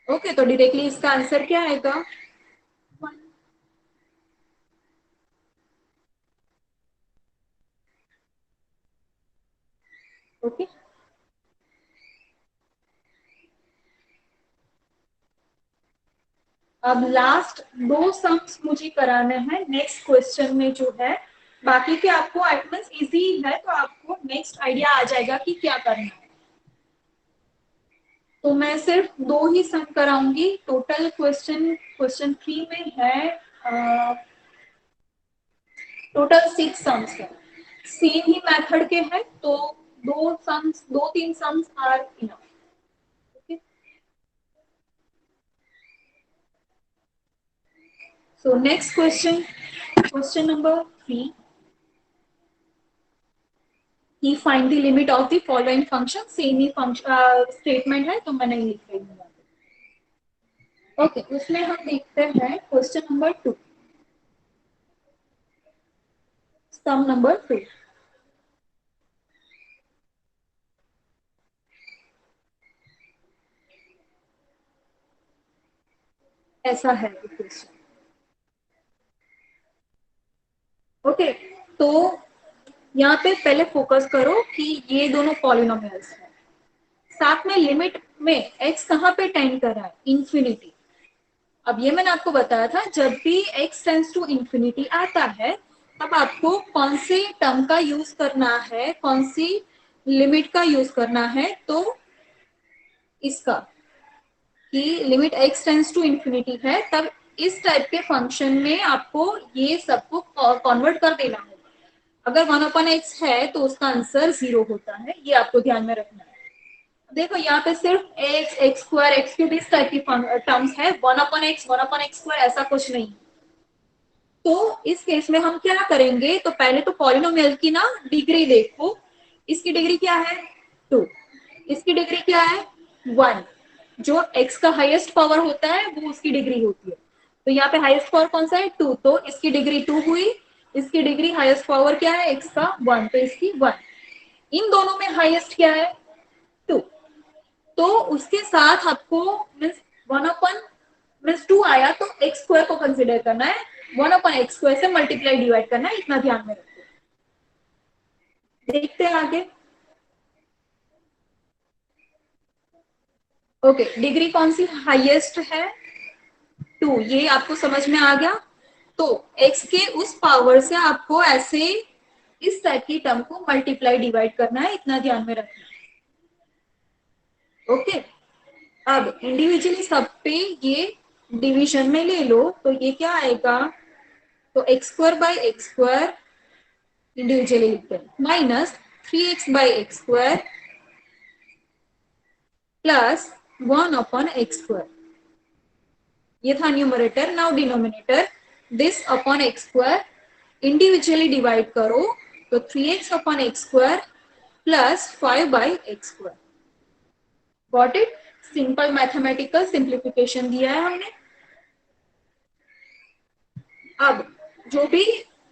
ओके, तो डायरेक्टली इसका आंसर क्या आएगा, 1। ओके, अब लास्ट 2 सम्स मुझे कराने हैं नेक्स्ट क्वेश्चन में जो है, बाकी के आपको एटमस इजी है तो आपको नेक्स्ट आइडिया आ जाएगा कि क्या करना है। तो मैं सिर्फ 2 ही सम कराऊंगी, टोटल क्वेश्चन 3 में है टोटल 6 सम्स है, सेम ही मेथड के हैं, तो 2-3 sums are enough. Okay, so next question number 3, he find the limit of the following function, same he statement है तो मैं नहीं लिख रही हूँ। ओके, उसमें हम देखते हैं क्वेश्चन नंबर 2, सम नंबर 2। ऐसा है क्वेश्चन। ओके, तो यहाँ पे पहले फोकस करो कि ये दोनों पॉलिनोमियल्स हैं, साथ में लिमिट में x कहाँ पे टेंड कर रहा है, इंफिनिटी। अब ये मैंने आपको बताया था जब भी x टेंड्स टू इंफिनिटी आता है तब आपको कौन से टर्म का यूज करना है, कौन सी लिमिट का यूज करना है, तो इसका कि limit x tends to infinity है तब इस टाइप के फंक्शन में आपको ये सबको कन्वर्ट कर देना होगा। अगर 1/x है तो उसका आंसर 0 होता है, ये आपको ध्यान में रखना है। देखो यहाँ पे सिर्फ x, x square, x cube इस टाइप की टर्म्स है, 1/x, 1/x स्क्वायर ऐसा कुछ नहीं। तो इस केस में हम क्या करेंगे, तो पहले तो पॉलिनोमियल की ना डिग्री देखो, इसकी डिग्री क्या है 2, इसकी डिग्री क्या है 1, जो x का हाईएस्ट पावर होता है वो उसकी डिग्री होती है, तो यहाँ पे हाईएस्ट पावर कौन सा है 2, तो इसकी डिग्री 2 हुई, इसकी डिग्री हाईएस्ट पावर क्या है x का 1, तो इसकी 1। इन दोनों में हाईएस्ट क्या है 2, तो उसके साथ आपको मीन्स 2 आया तो x स्क्वायर को कंसिडर करना है, 1/x स्क्वायर से मल्टीप्लाई डिवाइड करना है, इतना ध्यान में रखो। देखते हैं आगे। ओके, डिग्री कौन सी हाईएस्ट है 2, ये आपको समझ में आ गया। तो x के उस पावर से आपको ऐसे इस टाइप की टर्म को मल्टीप्लाई डिवाइड करना है, इतना ध्यान में रखना है। ओके, अब इंडिविजुअली सब पे ये डिवीजन में ले लो, तो ये क्या आएगा, तो x square by x square individually लिखते हैं minus 3x by x square plus 1/x square, ये था numerator. Now denominator this upon x square individually divide करो, तो 3x/x square plus 5/x square. Got it, simple mathematical simplification दिया है हमने। अब जो भी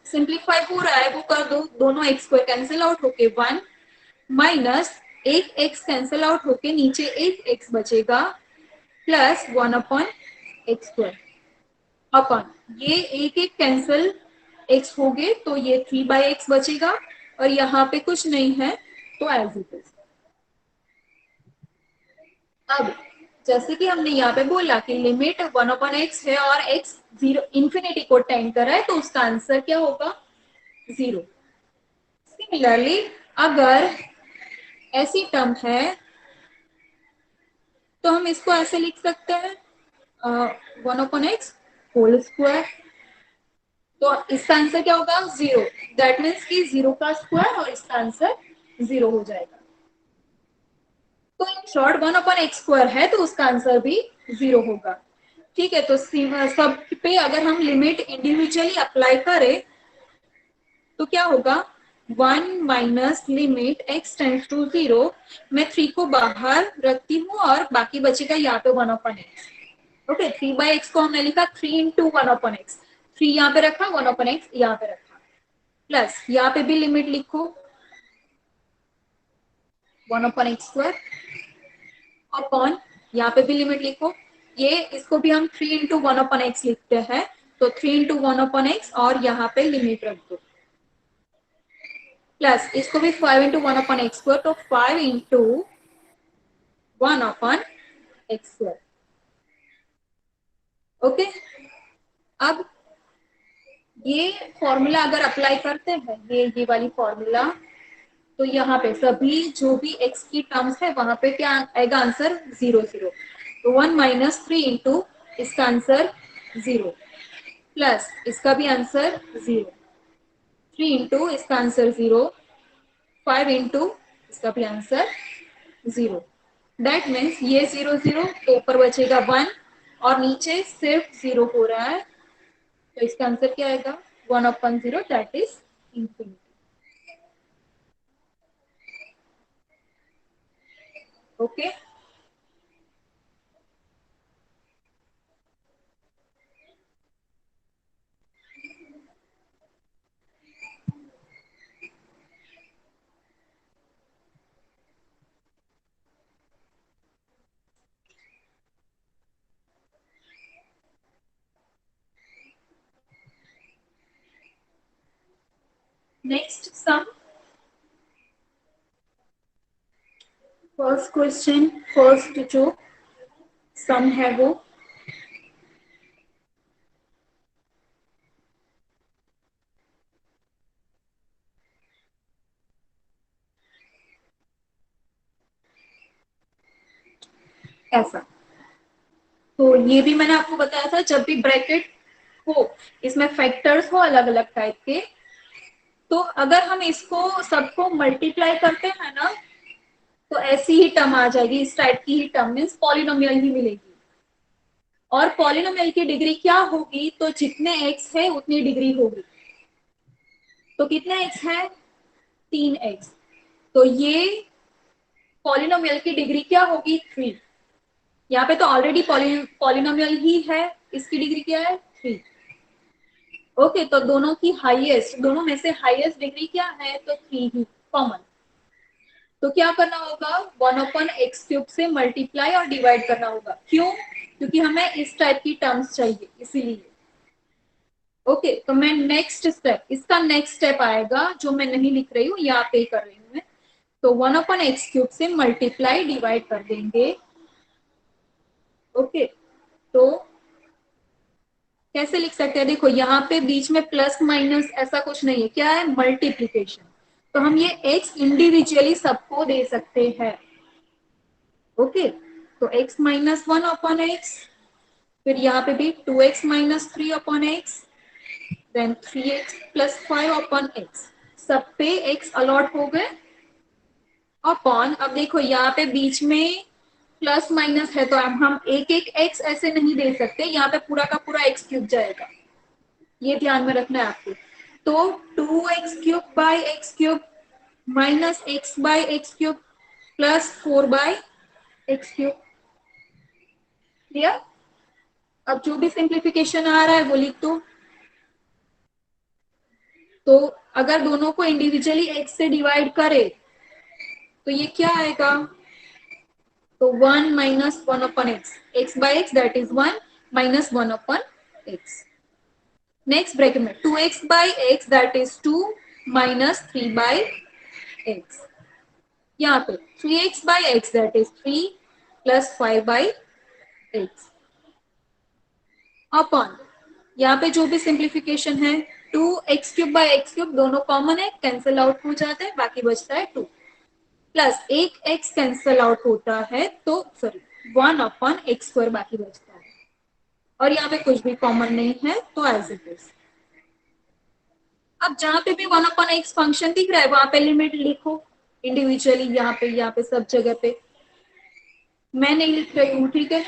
सिंप्लीफाई हो रहा है वो कर दो, दोनों x स्क्वायर कैंसिल आउट होके 1 माइनस एक x कैंसिल आउट होके नीचे एक x बचेगा प्लस 1/x स्क्वायर अपन ये एक कैंसिल x हो गए, तो ये 3/x बचेगा और यहाँ पे कुछ नहीं है तो एज इट इज। अब जैसे कि हमने यहाँ पे बोला कि लिमिट 1/x है और x 0 इंफिनिटी को टेंड कर रहा है, तो उसका आंसर क्या होगा 0। सिमिलरली अगर ऐसी टर्म है तो हम इसको ऐसे लिख सकते हैं 1/x होल स्क्वायर, तो इसका आंसर क्या होगा 0, दैट मीन्स कि 0 का स्क्वायर और इसका आंसर 0 हो जाएगा। तो इन शॉर्ट 1/x स्क्वायर है तो उसका आंसर भी 0 होगा। ठीक है, तो सब पे अगर हम लिमिट इंडिविजुअली अप्लाई करें तो क्या होगा, 1 minus limit x tends to 0, मैं 3 को बाहर रखती हूँ और बाकी बचेगा यहाँ पे 1/x। ओके, 3/x को हमने लिखा 3 इंटू 1/x, 3 यहाँ पे रखा, 1/x यहाँ पे रखा, प्लस यहाँ पे भी लिमिट लिखो 1/x² अपॉन यहाँ पे भी लिमिट लिखो, ये इसको भी हम 3 इंटू 1/x लिखते हैं, तो 3 इंटू 1/x और यहाँ पे लिमिट रख दो, प्लस इसको भी 5 इंटू 1/x², तो 5 इंटू 1/x²। ओके, अब ये फॉर्मूला अगर अप्लाई करते हैं, ये वाली फॉर्मूला, तो यहाँ पे सभी जो भी x की टर्म्स है वहां पे क्या आएगा आंसर, 0 0, तो 1 माइनस 3 इंटू इसका आंसर 0, प्लस इसका भी आंसर 0, 3 इंटू इसका आंसर 0, 5 इंटू इसका भी आंसर 0। दैट मीन्स ये 0 0, तो ऊपर बचेगा 1 और नीचे सिर्फ 0 हो रहा है, तो इसका आंसर क्या आएगा, 1/0, that is infinity. Okay, next sum, first question, first जो सम है वो ऐसा, तो ये भी मैंने आपको बताया था, जब भी ब्रैकेट हो इसमें फैक्टर्स हो अलग अलग टाइप के, तो अगर हम इसको सबको मल्टीप्लाई करते हैं ना, तो ऐसी ही टर्म आ जाएगी, इस टाइप की ही टर्म, मीन्स पॉलिनोमियल ही मिलेगी। और पॉलिनोमियल की डिग्री क्या होगी, तो जितने x है उतनी डिग्री होगी, तो कितने x है, 3x, तो ये पॉलिनोमियल की डिग्री क्या होगी, 3। यहाँ पे तो ऑलरेडी पॉलिनोमियल ही है, इसकी डिग्री क्या है, 3। ओके, तो दोनों की हाईएस्ट, दोनों में से हाईएस्ट डिग्री क्या है, तो 3 ही कॉमन, तो क्या करना होगा, 1/x³ से मल्टीप्लाई और डिवाइड करना होगा, क्यों, क्योंकि हमें इस टाइप की टर्म्स चाहिए इसीलिए। ओके, तो मैं नेक्स्ट स्टेप, इसका नेक्स्ट स्टेप आएगा जो मैं नहीं लिख रही हूँ, यहाँ पे कर रही हूँ मैं, तो 1/x³ से मल्टीप्लाई डिवाइड कर देंगे। ओके, तो कैसे लिख सकते हैं, देखो यहाँ पे बीच में प्लस माइनस ऐसा कुछ नहीं है, क्या है, मल्टीप्लीकेशन, तो हम ये x इंडिविजुअली सबको दे सकते हैं। ओके, तो x माइनस 1/x, फिर यहाँ पे भी 2x minus 3/x, then 3x plus 5/x, सब पे x अलॉट हो गए अपॉन, अब देखो यहाँ पे बीच में प्लस माइनस है, तो हम एक एक x ऐसे नहीं दे सकते, यहाँ पे पूरा का पूरा x³ जाएगा, ये ध्यान में रखना है आपको, तो 2x³ minus x/x³ plus 4/x³, clear. अब जो भी सिंप्लीफिकेशन आ रहा है वो लिख दो, तो अगर दोनों को इंडिविजुअली x से डिवाइड करे तो ये क्या आएगा, तो 1 minus 1/x, x/x that is 1 minus 1/x, next bracket में 2x/x that is 2 minus 3/x, यहाँ पे 3x/x that is 3 plus 5/x upon, यहाँ पे जो भी सिंप्लीफिकेशन है 2x³ दोनों कॉमन है, कैंसिल आउट हो जाता है, बाकी बचता है 2, प्लस एक x कैंसिल आउट होता है, तो सॉरी 1/x² बाकी बचता है, और यहाँ पे कुछ भी कॉमन नहीं है, तो एज इट इज। अब जहां पे भी 1/x फंक्शन दिख रहा है वहां पे लिमिट लिखो इंडिविजुअली, यहाँ पे सब जगह पे, मैं नहीं लिख रही हूँ, ठीक है।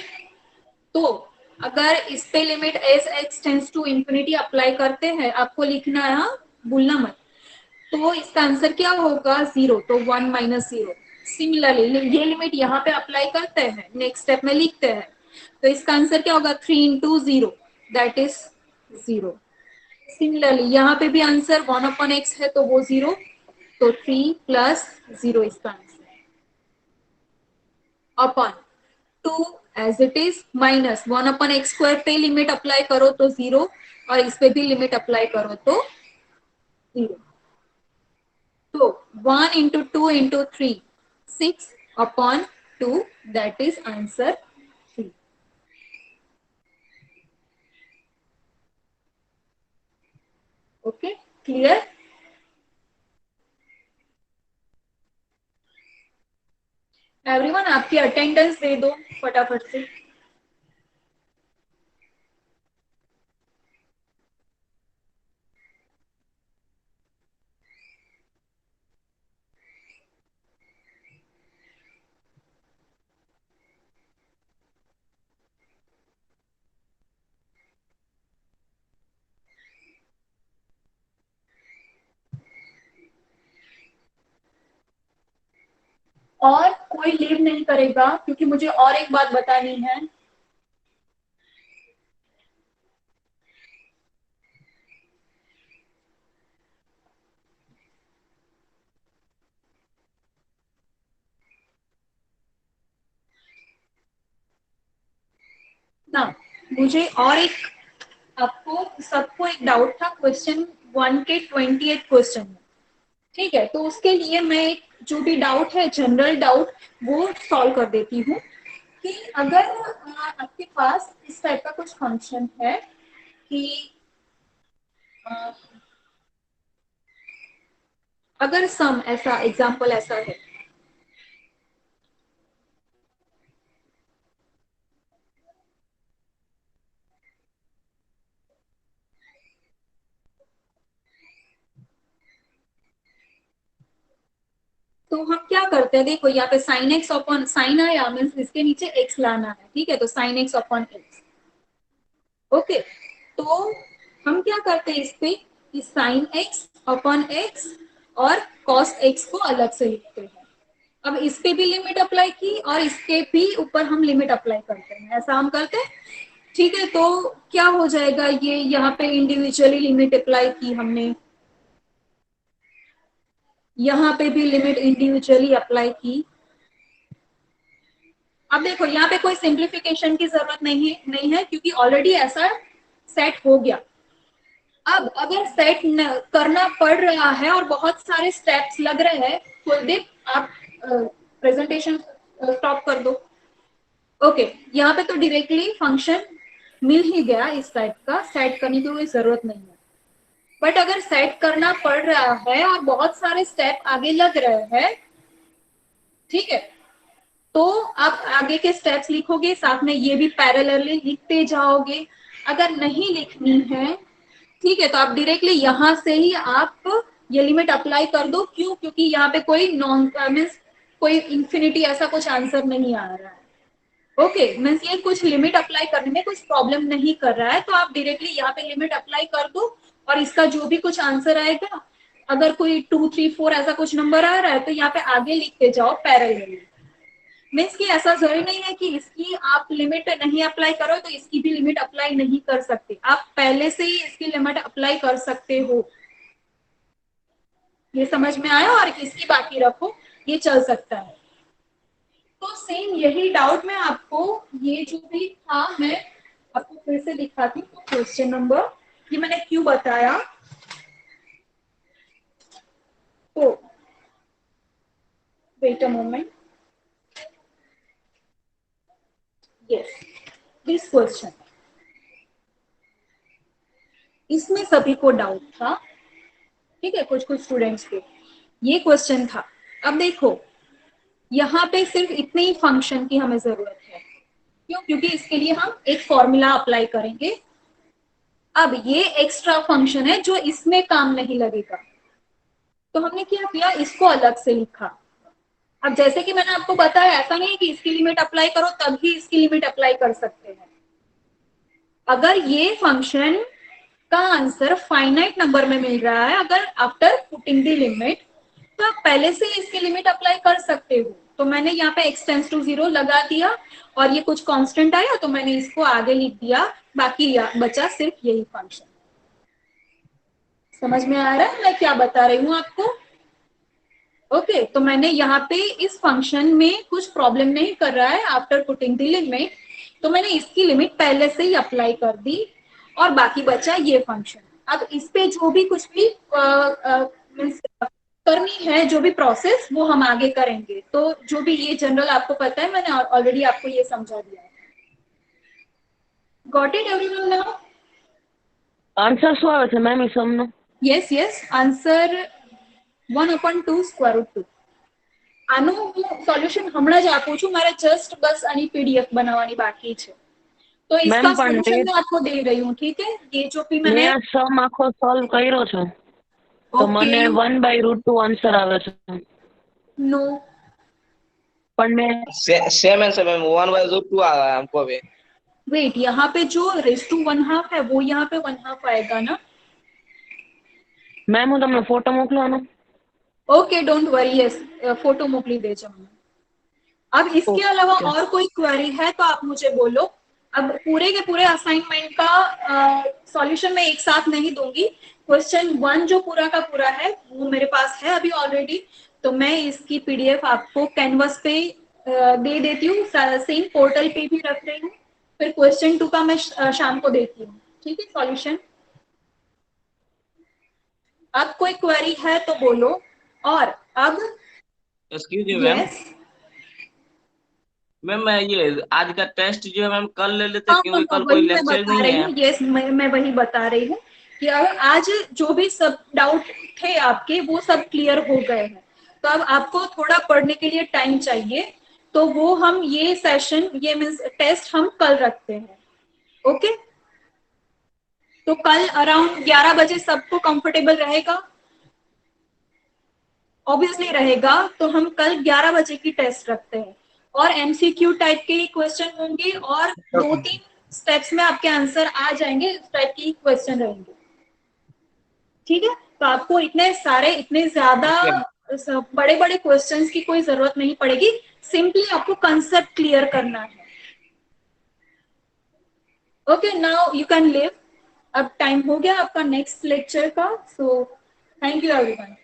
तो अगर इस पे limit as x tends to infinity apply करते हैं, आपको लिखना है, हाँ भूलना मत, तो इसका आंसर क्या होगा 0, तो 1 माइनस 0। सिमिलरली ये लिमिट यहाँ पे अप्लाई करते हैं, नेक्स्ट स्टेप में लिखते हैं, तो इसका आंसर क्या होगा 3 इंटू 0 दैट इज 0। सिमिलरली यहाँ पे भी आंसर 1/x है तो वो 0, तो 3 प्लस 0 इसका answer upon 2 as it is minus 1/x square पे लिमिट अप्लाई करो तो 0 और इस पे भी लिमिट अप्लाई करो तो 0। तो 1 into 2 into 3 6 upon 2 that is answer 3। Okay clear? Everyone आपकी अटेंडेंस दे दो फटाफट से। और कोई लीव नहीं करेगा क्योंकि मुझे और एक बात बतानी है। ना मुझे और एक, आपको सबको एक डाउट था क्वेश्चन 1 के 28 क्वेश्चन में, ठीक है, तो उसके लिए मैं एक जो भी डाउट है जनरल डाउट वो सॉल्व कर देती हूँ कि अगर आपके पास इस टाइप का कुछ फंक्शन है कि अ, अगर सम ऐसा एग्जांपल ऐसा है तो हम क्या करते हैं, देखो यहाँ पे साइन एक्स अपॉन साइन आया मीन्स इसके नीचे एक्स लाना है, ठीक है, तो sign x upon x. Okay, तो हम क्या करते हैं इस पे कि साइन एक्स अपॉन एक्स और कॉस एक्स को अलग से लिखते हैं। अब इस पे भी लिमिट अप्लाई की और इसके भी ऊपर हम लिमिट अप्लाई करते हैं, ऐसा हम करते हैं, ठीक है। तो क्या हो जाएगा, ये यहाँ पे इंडिविजुअली लिमिट अप्लाई की हमने, यहाँ पे भी लिमिट इंडिविजुअली अप्लाई की। अब देखो यहाँ पे कोई सिंप्लीफिकेशन की जरूरत नहीं है क्योंकि ऑलरेडी ऐसा सेट हो गया। अब अगर सेट करना पड़ रहा है और बहुत सारे स्टेप्स लग रहे हैं, कुलदीप आप प्रेजेंटेशन स्टॉप कर दो। ओके, यहाँ पे तो डायरेक्टली फंक्शन मिल ही गया, इस टाइप का सेट करने की कोई जरूरत नहीं है। बट अगर सेट करना पड़ रहा है और बहुत सारे स्टेप आगे लग रहे हैं, ठीक है, तो आप आगे के स्टेप्स लिखोगे, साथ में ये भी पैरेलली लिखते जाओगे। अगर नहीं लिखनी है, ठीक है, तो आप डायरेक्टली यहां से ही आप ये लिमिट अप्लाई कर दो। क्यों? क्योंकि यहाँ पे कोई नॉन मीन्स कोई इंफिनिटी ऐसा कुछ आंसर नहीं आ रहा है। ओके, मीन्स ये कुछ लिमिट अप्लाई करने में कुछ प्रॉब्लम नहीं कर रहा है, तो आप डायरेक्टली यहाँ पे लिमिट अप्लाई कर दो और इसका जो भी कुछ आंसर आएगा, अगर कोई 2, 3, 4 ऐसा कुछ नंबर आ रहा है तो यहाँ पे आगे लिखते जाओ पैरेलली। मीन्स की ऐसा जरूरी नहीं है कि इसकी आप लिमिट नहीं अप्लाई करो तो इसकी भी लिमिट अप्लाई नहीं कर सकते, आप पहले से ही इसकी लिमिट अप्लाई कर सकते हो। ये समझ में आया? और इसकी बाकी रखो, ये चल सकता है। तो सेम यही डाउट मैं आपको, ये जो भी था मैं आपको फिर से दिखाती हूँ। क्वेश्चन नंबर, ये मैंने क्यों बताया, तो wait a moment, yes this question, इसमें सभी को डाउट था, ठीक है, कुछ कुछ स्टूडेंट्स को ये क्वेश्चन था। अब देखो यहाँ पे सिर्फ इतने ही फंक्शन की हमें जरूरत है, क्यों? क्योंकि इसके लिए हम एक फॉर्मूला अप्लाई करेंगे। अब ये एक्स्ट्रा फंक्शन है जो इसमें काम नहीं लगेगा, तो हमने क्या किया, इसको अलग से लिखा। अब जैसे कि मैंने आपको बताया, ऐसा नहीं है कि इसकी लिमिट अप्लाई करो तभी इसकी लिमिट अप्लाई कर सकते हैं, अगर ये फंक्शन का आंसर फाइनाइट नंबर में मिल रहा है, अगर आफ्टर पुटिंग द लिमिट, तो आप पहले से इसकी लिमिट अप्लाई कर सकते हो। तो मैंने यहाँ पे x टेंड्स टू 0 लगा दिया और ये कुछ कांस्टेंट आया तो मैंने इसको आगे लिख दिया, बाकी बचा सिर्फ यही फंक्शन। समझ में आ रहा है मैं क्या बता रही हूँ आपको? ओके, तो मैंने यहाँ पे इस फंक्शन में कुछ प्रॉब्लम नहीं कर रहा है आफ्टर पुटिंग द लिमिट, तो मैंने इसकी लिमिट पहले से ही अप्लाई कर दी और बाकी बचा ये फंक्शन। अब इस पे जो भी कुछ भी करनी है, जो भी प्रोसेस, वो हम आगे करेंगे। तो जो भी ये जनरल आपको पता है, मैंने ऑलरेडी आपको ये समझा दिया है। Got it everyone now? Answer શું આવે છે મેમ એ સમનો? Yes yes, answer 1/2 square root 2. આનું હું સોલ્યુશન હમણાં જ આપું છું, મારે જસ્ટ બસ આની પીડીએફ બનાવવાની બાકી છે, તો इसका મેમ પણ સોલ્યુशन मैं आपको दे रही हूँ, ठीक है? ये जो भी मैंने મેં આ સમ આખો સોલ્વ કર્યો છે તો મને 1/√2 આન્સર આવે છે, नो, પણ મેં सेम आंसर मैम 1/√2 आ रहा है हमको भी। वेट, यहाँ पे जो रेस टू 1/2 है वो यहाँ पे 1/2 आएगा ना? મેમ હું તમને ફોટો મોકલું આનો? Okay, don't worry, yes, photo मोकली दे जाऊँ। अब इसके अलावा और कोई क्वेरी है तो आप मुझे बोलो। अब पूरे के पूरे असाइनमेंट का सॉल्यूशन मैं एक साथ नहीं दूंगी। क्वेश्चन 1 जो पूरा का पूरा है वो मेरे पास है अभी ऑलरेडी, तो मैं इसकी पीडीएफ आपको कैनवस पे दे देती हूँ, सेम पोर्टल पे भी रख रही हूँ। फिर क्वेश्चन 2 का मैं शाम को देती हूँ, ठीक है, सॉल्यूशन। अब कोई क्वेरी है तो बोलो। और अब excuse me ma'am, yes, ma'am मैं ये आज का टेस्ट जो है मैम कल ले लेते हाँ, क्योंकि कल कोई वही मैं लेक्चर बता नहीं रही है। हूँ। यस, मैं वही बता रही हूँ कि अब आज जो भी सब डाउट थे आपके वो सब क्लियर हो गए हैं। तो अब आपको थोड़ा पढ़ने के लिए टाइम चाहिए, तो वो हम ये सेशन, ये मीन्स टेस्ट हम कल रखते हैं। ओके, तो कल अराउंड 11 बजे सबको कंफर्टेबल रहेगा? ऑब्वियसली रहेगा, तो हम कल 11 बजे की टेस्ट रखते हैं और एमसीक्यू टाइप के क्वेश्चन होंगे और 2-3 स्टेप्स में आपके आंसर आ जाएंगे, इस टाइप की क्वेश्चन रहेंगे, ठीक है? तो आपको इतने सारे, इतने ज्यादा बड़े बड़े क्वेश्चंस की कोई जरूरत नहीं पड़ेगी, सिंपली आपको कंसेप्ट क्लियर करना है। Okay, now you can live. अब टाइम हो गया आपका नेक्स्ट लेक्चर का, सो थैंक यू एवरीवन।